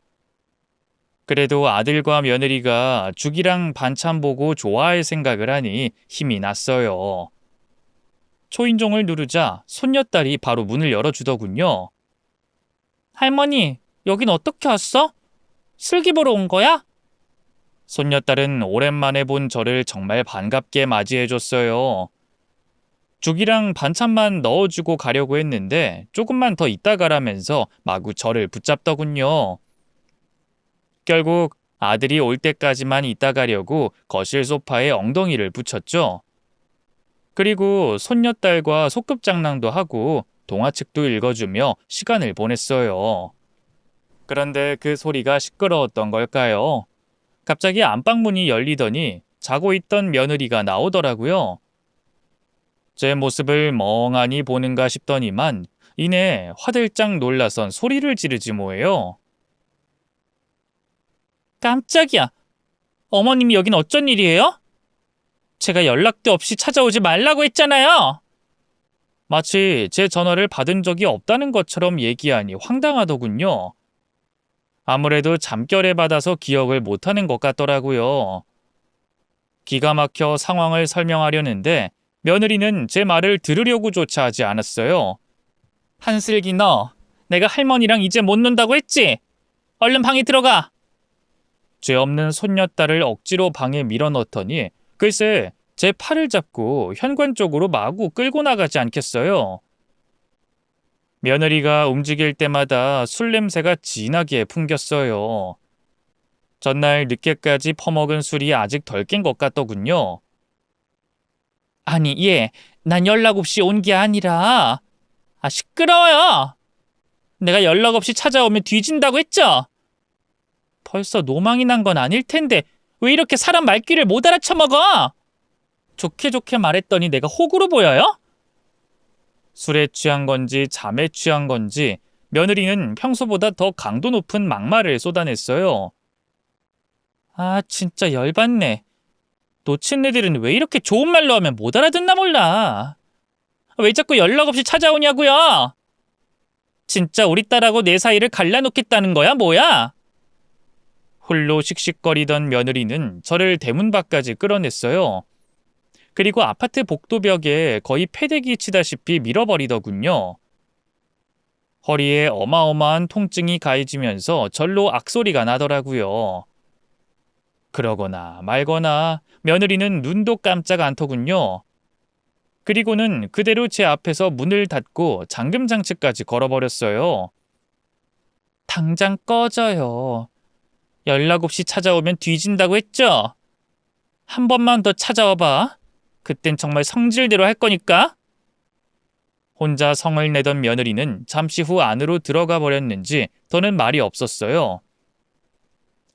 그래도 아들과 며느리가 죽이랑 반찬 보고 좋아할 생각을 하니 힘이 났어요. 초인종을 누르자 손녀딸이 바로 문을 열어주더군요. 할머니, 여긴 어떻게 왔어? 슬기 보러 온 거야? 손녀딸은 오랜만에 본 저를 정말 반갑게 맞이해줬어요. 죽이랑 반찬만 넣어주고 가려고 했는데 조금만 더 있다 가라면서 마구 저를 붙잡더군요. 결국 아들이 올 때까지만 있다 가려고 거실 소파에 엉덩이를 붙였죠. 그리고 손녀딸과 소꿉장난도 하고 동화책도 읽어주며 시간을 보냈어요. 그런데 그 소리가 시끄러웠던 걸까요? 갑자기 안방문이 열리더니 자고 있던 며느리가 나오더라고요. 제 모습을 멍하니 보는가 싶더니만 이내 화들짝 놀라선 소리를 지르지 뭐예요. 깜짝이야. 어머님이 여긴 어쩐 일이에요? 제가 연락도 없이 찾아오지 말라고 했잖아요. 마치 제 전화를 받은 적이 없다는 것처럼 얘기하니 황당하더군요. 아무래도 잠결에 받아서 기억을 못하는 것 같더라고요. 기가 막혀 상황을 설명하려는데 며느리는 제 말을 들으려고조차 하지 않았어요. 한슬기 너, 내가 할머니랑 이제 못 논다고 했지? 얼른 방에 들어가. 죄 없는 손녀딸을 억지로 방에 밀어넣더니 글쎄 제 팔을 잡고 현관 쪽으로 마구 끌고 나가지 않겠어요. 며느리가 움직일 때마다 술 냄새가 진하게 풍겼어요. 전날 늦게까지 퍼먹은 술이 아직 덜 깬 것 같더군요. 아니, 난 연락 없이 온 게 아니라 시끄러워요. 내가 연락 없이 찾아오면 뒤진다고 했죠? 벌써 노망이 난 건 아닐 텐데 왜 이렇게 사람 말귀를 못 알아쳐먹어? 좋게 좋게 말했더니 내가 호구로 보여요? 술에 취한 건지 잠에 취한 건지 며느리는 평소보다 더 강도 높은 막말을 쏟아냈어요. 진짜 열받네. 놓친 애들은 왜 이렇게 좋은 말로 하면 못 알아듣나 몰라. 왜 자꾸 연락 없이 찾아오냐고요? 진짜 우리 딸하고 내 사이를 갈라놓겠다는 거야, 뭐야? 홀로 씩씩거리던 며느리는 저를 대문 밖까지 끌어냈어요. 그리고 아파트 복도벽에 거의 패대기 치다시피 밀어버리더군요. 허리에 어마어마한 통증이 가해지면서 절로 악소리가 나더라고요. 그러거나 말거나 며느리는 눈도 깜짝 않더군요. 그리고는 그대로 제 앞에서 문을 닫고 잠금 장치까지 걸어버렸어요. 당장 꺼져요. 연락 없이 찾아오면 뒤진다고 했죠? 한 번만 더 찾아와봐. 그땐 정말 성질대로 할 거니까. 혼자 성을 내던 며느리는 잠시 후 안으로 들어가 버렸는지 더는 말이 없었어요.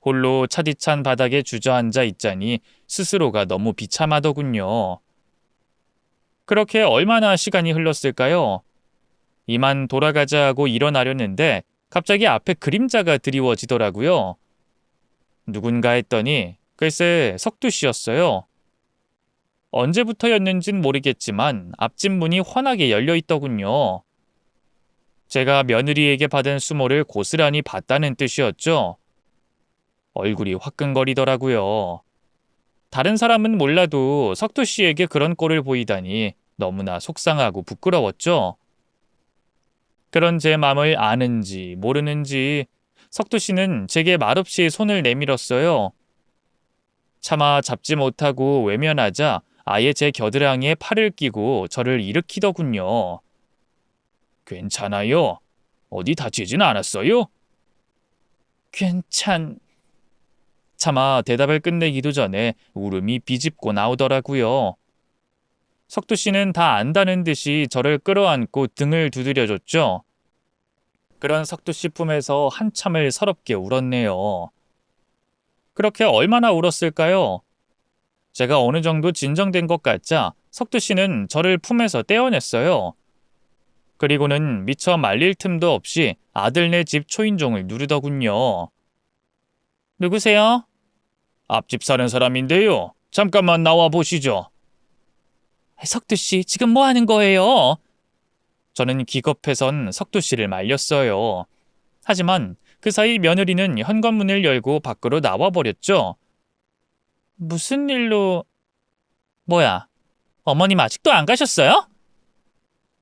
홀로 차디찬 바닥에 주저앉아 있자니 스스로가 너무 비참하더군요. 그렇게 얼마나 시간이 흘렀을까요? 이만 돌아가자 하고 일어나려는데 갑자기 앞에 그림자가 드리워지더라고요. 누군가 했더니 글쎄 석두 씨였어요. 언제부터였는진 모르겠지만 앞집 문이 환하게 열려 있더군요. 제가 며느리에게 받은 수모를 고스란히 봤다는 뜻이었죠. 얼굴이 화끈거리더라고요. 다른 사람은 몰라도 석두 씨에게 그런 꼴을 보이다니 너무나 속상하고 부끄러웠죠. 그런 제 마음을 아는지 모르는지 석두 씨는 제게 말없이 손을 내밀었어요. 차마 잡지 못하고 외면하자 아예 제 겨드랑이에 팔을 끼고 저를 일으키더군요. 괜찮아요? 어디 다치진 않았어요? 차마 대답을 끝내기도 전에 울음이 비집고 나오더라고요. 석두 씨는 다 안다는 듯이 저를 끌어안고 등을 두드려줬죠. 그런 석두 씨 품에서 한참을 서럽게 울었네요. 그렇게 얼마나 울었을까요? 제가 어느 정도 진정된 것 같자 석두 씨는 저를 품에서 떼어냈어요. 그리고는 미처 말릴 틈도 없이 아들네 집 초인종을 누르더군요. 누구세요? 앞집 사는 사람인데요. 잠깐만 나와 보시죠. 석두 씨, 지금 뭐 하는 거예요? 저는 기겁해선 석두 씨를 말렸어요. 하지만 그 사이 며느리는 현관문을 열고 밖으로 나와버렸죠. 무슨 일로... 뭐야, 어머님 아직도 안 가셨어요?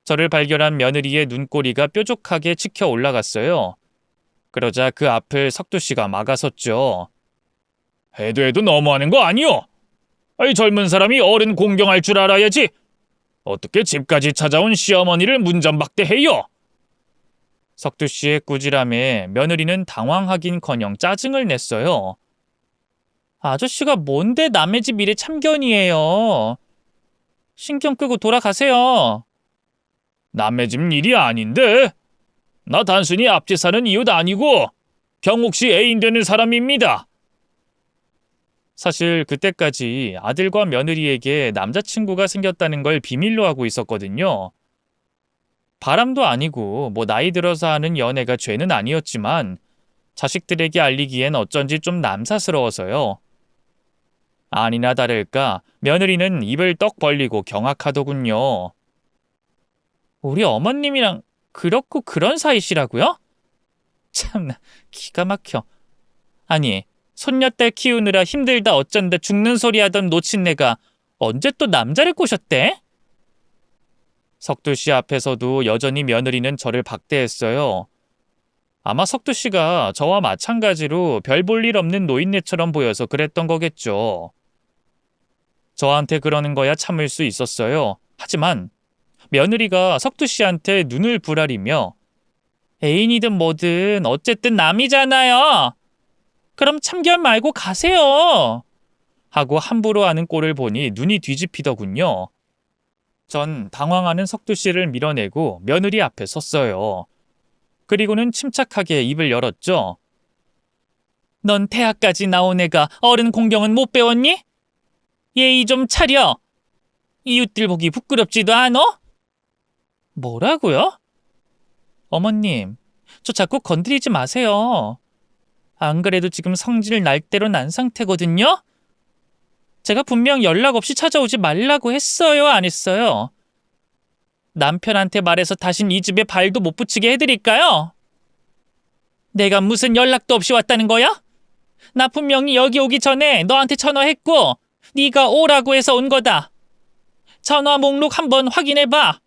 저를 발견한 며느리의 눈꼬리가 뾰족하게 치켜 올라갔어요. 그러자 그 앞을 석두 씨가 막아섰죠. 해도 너무하는 거 아니오? 아이 젊은 사람이 어른 공경할 줄 알아야지. 어떻게 집까지 찾아온 시어머니를 문전박대해요? 석두 씨의 꾸지람에 며느리는 당황하긴커녕 짜증을 냈어요. 아저씨가 뭔데 남의 집 일에 참견이에요. 신경 끄고 돌아가세요. 남의 집 일이 아닌데? 나 단순히 앞집 사는 이웃 아니고 경옥 씨 애인 되는 사람입니다. 사실 그때까지 아들과 며느리에게 남자친구가 생겼다는 걸 비밀로 하고 있었거든요. 바람도 아니고 나이 들어서 하는 연애가 죄는 아니었지만 자식들에게 알리기엔 어쩐지 좀 남사스러워서요. 아니나 다를까 며느리는 입을 떡 벌리고 경악하더군요. 우리 어머님이랑 그렇고 그런 사이시라고요? 참나 기가 막혀. 아니 손녀딸 키우느라 힘들다 어쩐다 죽는 소리 하던 노친네가 언제 또 남자를 꼬셨대? 석두 씨 앞에서도 여전히 며느리는 저를 박대했어요. 아마 석두 씨가 저와 마찬가지로 별 볼 일 없는 노인네처럼 보여서 그랬던 거겠죠. 저한테 그러는 거야 참을 수 있었어요. 하지만 며느리가 석두 씨한테 눈을 부라리며 애인이든 뭐든 어쨌든 남이잖아요. 그럼 참견 말고 가세요. 하고 함부로 하는 꼴을 보니 눈이 뒤집히더군요. 전 당황하는 석두 씨를 밀어내고 며느리 앞에 섰어요. 그리고는 침착하게 입을 열었죠. 넌 대학까지 나온 애가 어른 공경은 못 배웠니? 예의 좀 차려. 이웃들 보기 부끄럽지도 않어? 뭐라고요? 어머님, 저 자꾸 건드리지 마세요. 안 그래도 지금 성질 날 대로 난 상태거든요? 제가 분명 연락 없이 찾아오지 말라고 했어요, 안 했어요? 남편한테 말해서 다신 이 집에 발도 못 붙이게 해드릴까요? 내가 무슨 연락도 없이 왔다는 거야? 나 분명히 여기 오기 전에 너한테 전화했고 네가 오라고 해서 온 거다. 전화 목록 한번 확인해봐.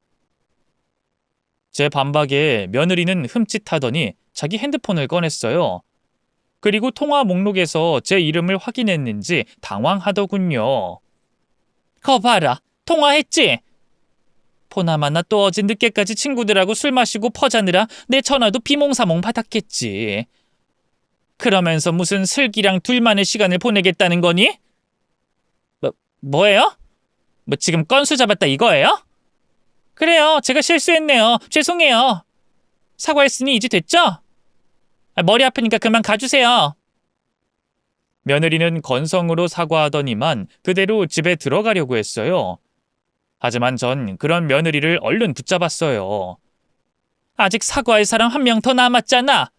제 반박에 며느리는 흠칫하더니 자기 핸드폰을 꺼냈어요. 그리고 통화 목록에서 제 이름을 확인했는지 당황하더군요. 거 봐라, 통화했지? 보나마나 또 어제 늦게까지 친구들하고 술 마시고 퍼자느라 내 전화도 비몽사몽 받았겠지. 그러면서 무슨 슬기랑 둘만의 시간을 보내겠다는 거니? 뭐예요? 지금 건수 잡았다 이거예요? 그래요, 제가 실수했네요. 죄송해요. 사과했으니 이제 됐죠? 머리 아프니까 그만 가주세요. 며느리는 건성으로 사과하더니만 그대로 집에 들어가려고 했어요. 하지만 전 그런 며느리를 얼른 붙잡았어요. 아직 사과할 사람 한 명 더 남았잖아.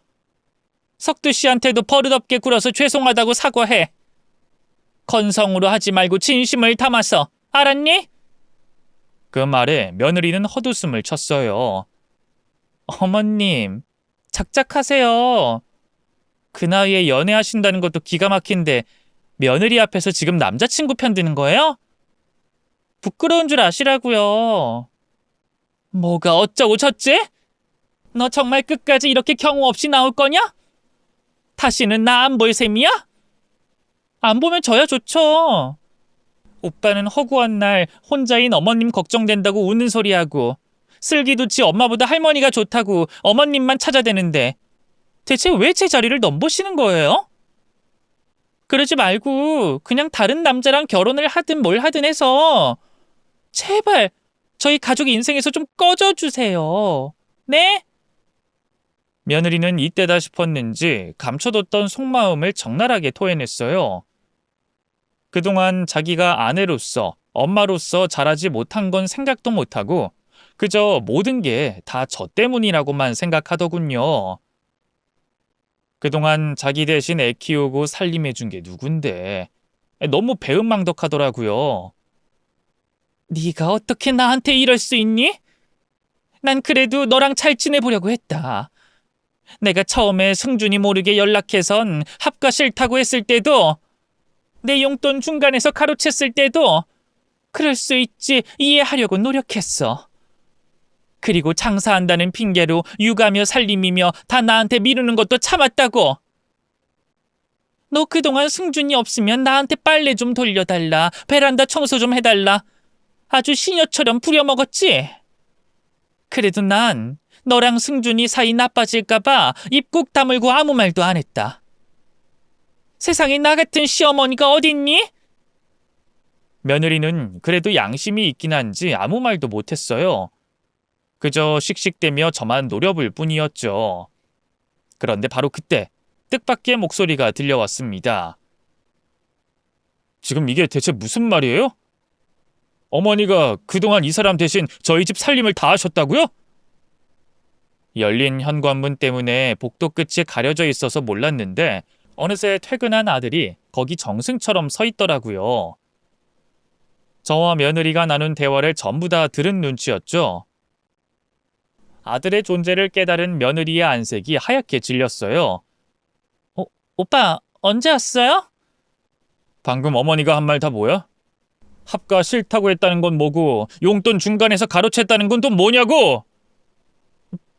석두 씨한테도 버릇없게 굴어서 죄송하다고 사과해. 건성으로 하지 말고 진심을 담아서, 알았니? 그 말에 며느리는 헛웃음을 쳤어요. 어머님, 작작하세요. 그 나이에 연애하신다는 것도 기가 막힌데 며느리 앞에서 지금 남자친구 편드는 거예요? 부끄러운 줄 아시라고요. 뭐가 어쩌고 저쩌지? 너 정말 끝까지 이렇게 경우 없이 나올 거냐? 다시는 나 안 볼 셈이야? 안 보면 저야 좋죠. 오빠는 허구한 날 혼자인 어머님 걱정된다고 우는 소리하고 슬기도 지 엄마보다 할머니가 좋다고 어머님만 찾아대는데 대체 왜 제 자리를 넘보시는 거예요? 그러지 말고 그냥 다른 남자랑 결혼을 하든 뭘 하든 해서 제발 저희 가족 인생에서 좀 꺼져주세요. 네? 며느리는 이때다 싶었는지 감춰뒀던 속마음을 적나라하게 토해냈어요. 그동안 자기가 아내로서, 엄마로서 잘하지 못한 건 생각도 못하고 그저 모든 게 다 저 때문이라고만 생각하더군요. 그동안 자기 대신 애 키우고 살림해준 게 누군데 너무 배은망덕하더라고요. 네가 어떻게 나한테 이럴 수 있니? 난 그래도 너랑 잘 지내보려고 했다. 내가 처음에 승준이 모르게 연락해선 합가 싫다고 했을 때도 내 용돈 중간에서 가로챘을 때도 그럴 수 있지 이해하려고 노력했어. 그리고 장사한다는 핑계로 육아며 살림이며 다 나한테 미루는 것도 참았다고. 너 그동안 승준이 없으면 나한테 빨래 좀 돌려달라, 베란다 청소 좀 해달라. 아주 시녀처럼 부려먹었지? 그래도 난 너랑 승준이 사이 나빠질까봐 입 꾹 다물고 아무 말도 안 했다. 세상에 나 같은 시어머니가 어딨니? 며느리는 그래도 양심이 있긴 한지 아무 말도 못했어요. 그저 씩씩대며 저만 노려볼 뿐이었죠. 그런데 바로 그때 뜻밖의 목소리가 들려왔습니다. 지금 이게 대체 무슨 말이에요? 어머니가 그동안 이 사람 대신 저희 집 살림을 다 하셨다고요? 열린 현관문 때문에 복도 끝이 가려져 있어서 몰랐는데 어느새 퇴근한 아들이 거기 정승처럼 서 있더라고요. 저와 며느리가 나눈 대화를 전부 다 들은 눈치였죠. 아들의 존재를 깨달은 며느리의 안색이 하얗게 질렸어요. 오빠 언제 왔어요? 방금 어머니가 한 말 다 뭐야? 합가 싫다고 했다는 건 뭐고 용돈 중간에서 가로챘다는 건 또 뭐냐고?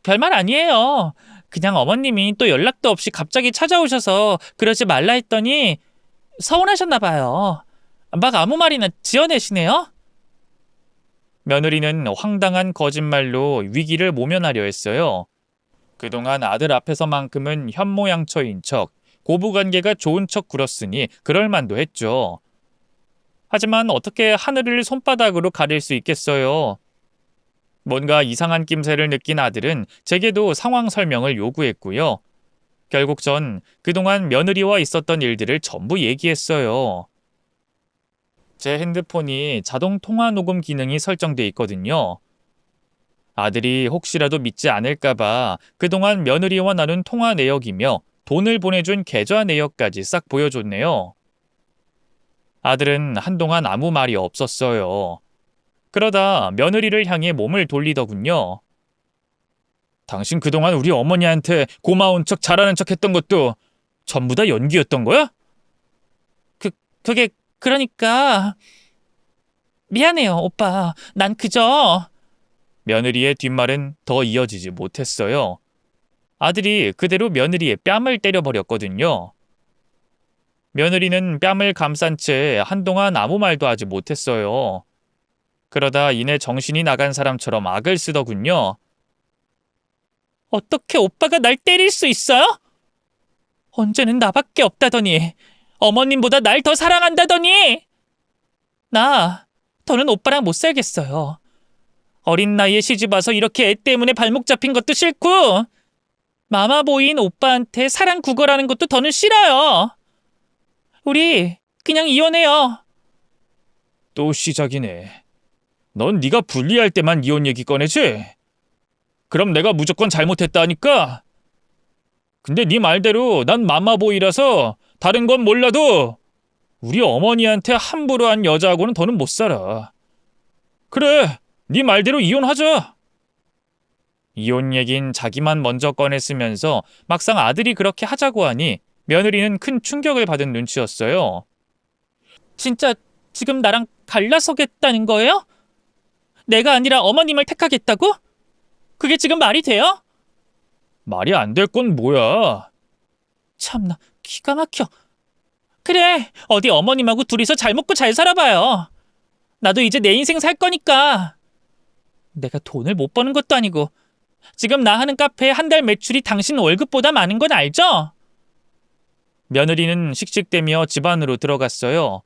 별말 아니에요. 그냥 어머님이 또 연락도 없이 갑자기 찾아오셔서 그러지 말라 했더니 서운하셨나 봐요. 막 아무 말이나 지어내시네요. 며느리는 황당한 거짓말로 위기를 모면하려 했어요. 그동안 아들 앞에서만큼은 현모양처인 척, 고부관계가 좋은 척 굴었으니 그럴만도 했죠. 하지만 어떻게 하늘을 손바닥으로 가릴 수 있겠어요. 뭔가 이상한 낌새를 느낀 아들은 제게도 상황 설명을 요구했고요. 결국 전 그동안 며느리와 있었던 일들을 전부 얘기했어요. 제 핸드폰이 자동 통화 녹음 기능이 설정돼 있거든요. 아들이 혹시라도 믿지 않을까봐 그동안 며느리와 나눈 통화 내역이며 돈을 보내준 계좌 내역까지 싹 보여줬네요. 아들은 한동안 아무 말이 없었어요. 그러다 며느리를 향해 몸을 돌리더군요. 당신 그동안 우리 어머니한테 고마운 척 잘하는 척 했던 것도 전부 다 연기였던 거야? 그게 그러니까 미안해요 오빠. 난 그저... 며느리의 뒷말은 더 이어지지 못했어요. 아들이 그대로 며느리의 뺨을 때려버렸거든요. 며느리는 뺨을 감싼 채 한동안 아무 말도 하지 못했어요. 그러다 이내 정신이 나간 사람처럼 악을 쓰더군요. 어떻게 오빠가 날 때릴 수 있어요? 언제는 나밖에 없다더니, 어머님보다 날 더 사랑한다더니! 나 더는 오빠랑 못 살겠어요. 어린 나이에 시집와서 이렇게 애 때문에 발목 잡힌 것도 싫고 마마보이인 오빠한테 사랑 구걸하는 것도 더는 싫어요. 우리 그냥 이혼해요. 또 시작이네. 넌 네가 불리할 때만 이혼 얘기 꺼내지? 그럼 내가 무조건 잘못했다 하니까? 근데 네 말대로 난 마마보이라서 다른 건 몰라도 우리 어머니한테 함부로 한 여자하고는 더는 못 살아. 그래, 네 말대로 이혼하자. 이혼 얘긴 자기만 먼저 꺼냈으면서 막상 아들이 그렇게 하자고 하니 며느리는 큰 충격을 받은 눈치였어요. 진짜 지금 나랑 갈라서겠다는 거예요? 내가 아니라 어머님을 택하겠다고? 그게 지금 말이 돼요? 말이 안 될 건 뭐야? 참나, 기가 막혀. 그래, 어디 어머님하고 둘이서 잘 먹고 잘 살아봐요. 나도 이제 내 인생 살 거니까. 내가 돈을 못 버는 것도 아니고 지금 나 하는 카페에 한 달 매출이 당신 월급보다 많은 건 알죠? 며느리는 씩씩대며 집 안으로 들어갔어요.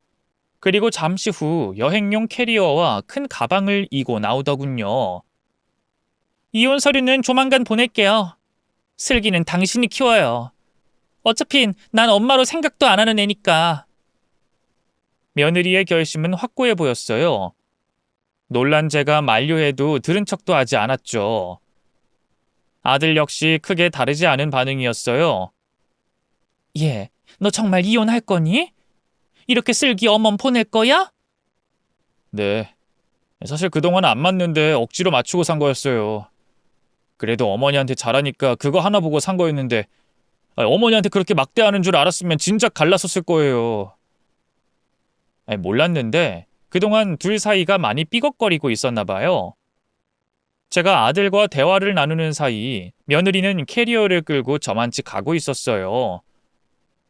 그리고 잠시 후 여행용 캐리어와 큰 가방을 이고 나오더군요. 이혼 서류는 조만간 보낼게요. 슬기는 당신이 키워요. 어차피 난 엄마로 생각도 안 하는 애니까. 며느리의 결심은 확고해 보였어요. 놀란 제가 만류해도 들은 척도 하지 않았죠. 아들 역시 크게 다르지 않은 반응이었어요. 얘, 너 정말 이혼할 거니? 이렇게 슬기 어멈 보낼 거야? 네. 사실 그동안 안 맞는데 억지로 맞추고 산 거였어요. 그래도 어머니한테 잘하니까 그거 하나 보고 산 거였는데 어머니한테 그렇게 막대하는 줄 알았으면 진작 갈랐었을 거예요. 몰랐는데 그동안 둘 사이가 많이 삐걱거리고 있었나 봐요. 제가 아들과 대화를 나누는 사이 며느리는 캐리어를 끌고 저만치 가고 있었어요.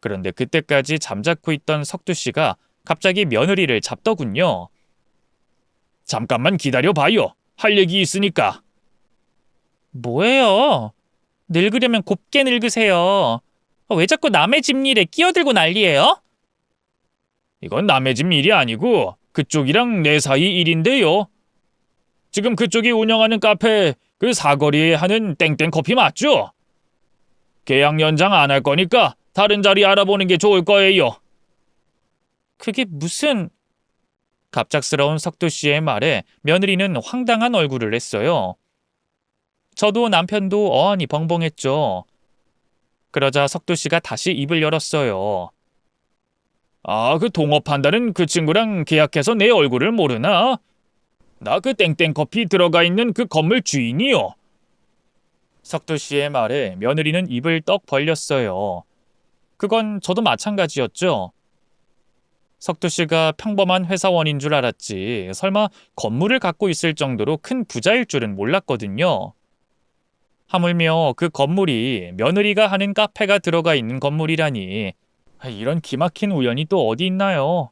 그런데 그때까지 잠자코 있던 석두 씨가 갑자기 며느리를 잡더군요. 잠깐만 기다려봐요. 할 얘기 있으니까. 뭐예요? 늙으려면 곱게 늙으세요. 왜 자꾸 남의 집 일에 끼어들고 난리예요? 이건 남의 집 일이 아니고 그쪽이랑 내 사이 일인데요. 지금 그쪽이 운영하는 카페 그 사거리에 하는 땡땡 커피 맞죠? 계약 연장 안 할 거니까 다른 자리 알아보는 게 좋을 거예요. 그게 무슨... 갑작스러운 석두 씨의 말에 며느리는 황당한 얼굴을 했어요. 저도 남편도 어안이 벙벙했죠. 그러자 석두 씨가 다시 입을 열었어요. 아, 그 동업한다는 그 친구랑 계약해서 내 얼굴을 모르나? 나 그 땡땡커피 들어가 있는 그 건물 주인이요. 석두 씨의 말에 며느리는 입을 떡 벌렸어요. 그건 저도 마찬가지였죠. 석두 씨가 평범한 회사원인 줄 알았지 설마 건물을 갖고 있을 정도로 큰 부자일 줄은 몰랐거든요. 하물며 그 건물이 며느리가 하는 카페가 들어가 있는 건물이라니 이런 기막힌 우연이 또 어디 있나요?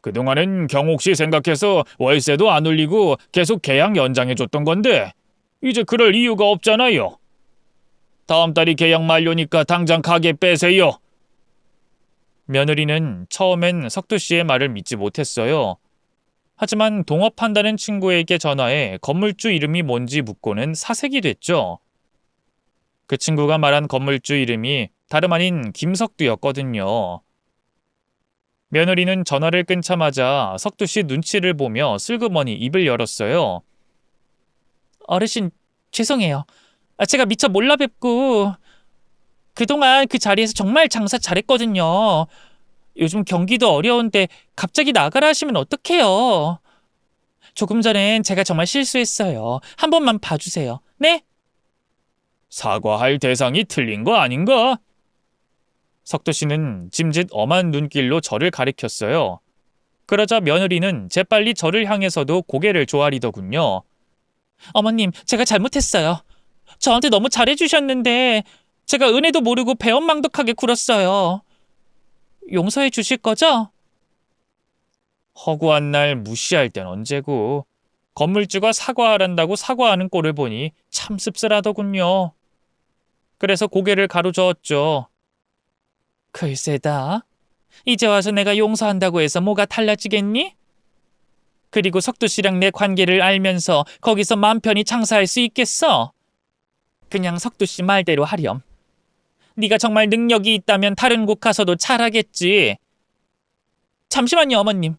그동안은 경옥 씨 생각해서 월세도 안 올리고 계속 계약 연장해줬던 건데 이제 그럴 이유가 없잖아요. 다음 달이 계약 만료니까 당장 가게 빼세요. 며느리는 처음엔 석두 씨의 말을 믿지 못했어요. 하지만 동업한다는 친구에게 전화해 건물주 이름이 뭔지 묻고는 사색이 됐죠. 그 친구가 말한 건물주 이름이 다름 아닌 김석두였거든요. 며느리는 전화를 끊자마자 석두 씨 눈치를 보며 슬그머니 입을 열었어요. 어르신, 죄송해요. 제가 미처 몰라 뵙고 그동안 그 자리에서 정말 장사 잘했거든요. 요즘 경기도 어려운데 갑자기 나가라 하시면 어떡해요. 조금 전엔 제가 정말 실수했어요. 한 번만 봐주세요. 네? 사과할 대상이 틀린 거 아닌가? 석두 씨는 짐짓 엄한 눈길로 저를 가리켰어요. 그러자 며느리는 재빨리 저를 향해서도 고개를 조아리더군요. 어머님, 제가 잘못했어요. 저한테 너무 잘해주셨는데 제가 은혜도 모르고 배은망덕하게 굴었어요. 용서해 주실 거죠? 허구한 날 무시할 땐 언제고. 건물주가 사과하란다고 사과하는 꼴을 보니 참 씁쓸하더군요. 그래서 고개를 가로저었죠. 글쎄다. 이제 와서 내가 용서한다고 해서 뭐가 달라지겠니? 그리고 석두 씨랑 내 관계를 알면서 거기서 맘 편히 장사할 수 있겠어? 그냥 석두 씨 말대로 하렴. 네가 정말 능력이 있다면 다른 곳 가서도 잘하겠지. 잠시만요, 어머님.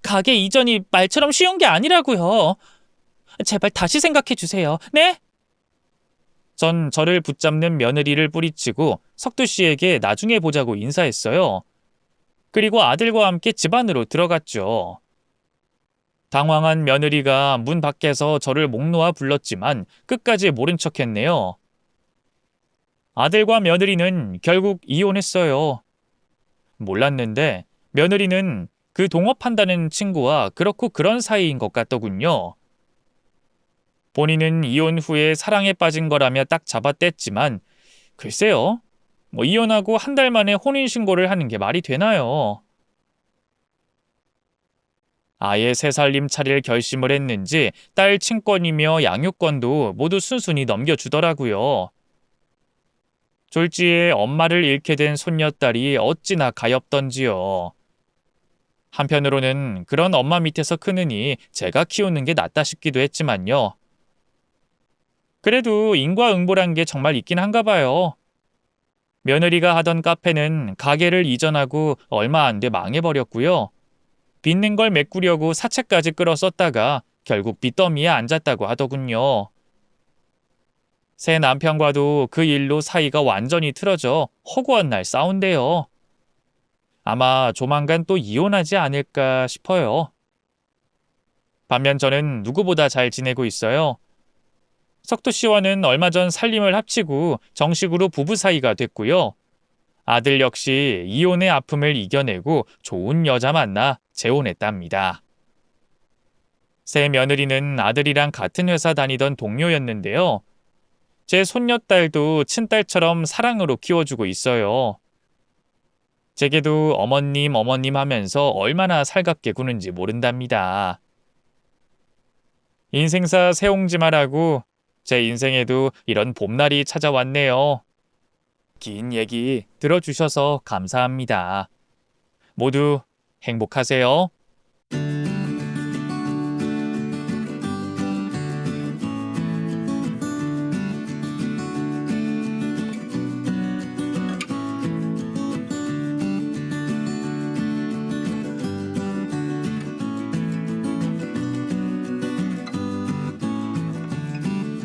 가게 이전이 말처럼 쉬운 게 아니라고요. 제발 다시 생각해 주세요. 네? 전 저를 붙잡는 며느리를 뿌리치고 석두 씨에게 나중에 보자고 인사했어요. 그리고 아들과 함께 집 안으로 들어갔죠. 당황한 며느리가 문 밖에서 저를 목 놓아 불렀지만 끝까지 모른 척했네요. 아들과 며느리는 결국 이혼했어요. 몰랐는데 며느리는 그 동업한다는 친구와 그렇고 그런 사이인 것 같더군요. 본인은 이혼 후에 사랑에 빠진 거라며 딱 잡아뗐지만 글쎄요. 이혼하고 한 달 만에 혼인신고를 하는 게 말이 되나요? 아예 새살림 차릴 결심을 했는지 딸 친권이며 양육권도 모두 순순히 넘겨주더라고요. 졸지에 엄마를 잃게 된 손녀딸이 어찌나 가엾던지요. 한편으로는 그런 엄마 밑에서 크느니 제가 키우는 게 낫다 싶기도 했지만요. 그래도 인과응보란 게 정말 있긴 한가 봐요. 며느리가 하던 카페는 가게를 이전하고 얼마 안 돼 망해버렸고요. 빚는 걸 메꾸려고 사채까지 끌어 썼다가 결국 빚더미에 앉았다고 하더군요. 새 남편과도 그 일로 사이가 완전히 틀어져 허구한 날 싸운대요. 아마 조만간 또 이혼하지 않을까 싶어요. 반면 저는 누구보다 잘 지내고 있어요. 석두 씨와는 얼마 전 살림을 합치고 정식으로 부부 사이가 됐고요. 아들 역시 이혼의 아픔을 이겨내고 좋은 여자 만나 재혼했답니다. 새 며느리는 아들이랑 같은 회사 다니던 동료였는데요. 제 손녀딸도 친딸처럼 사랑으로 키워주고 있어요. 제게도 어머님, 어머님 하면서 얼마나 살갑게 구는지 모른답니다. 인생사 새옹지마라고 제 인생에도 이런 봄날이 찾아왔네요. 긴 얘기 들어주셔서 감사합니다. 모두 행복하세요.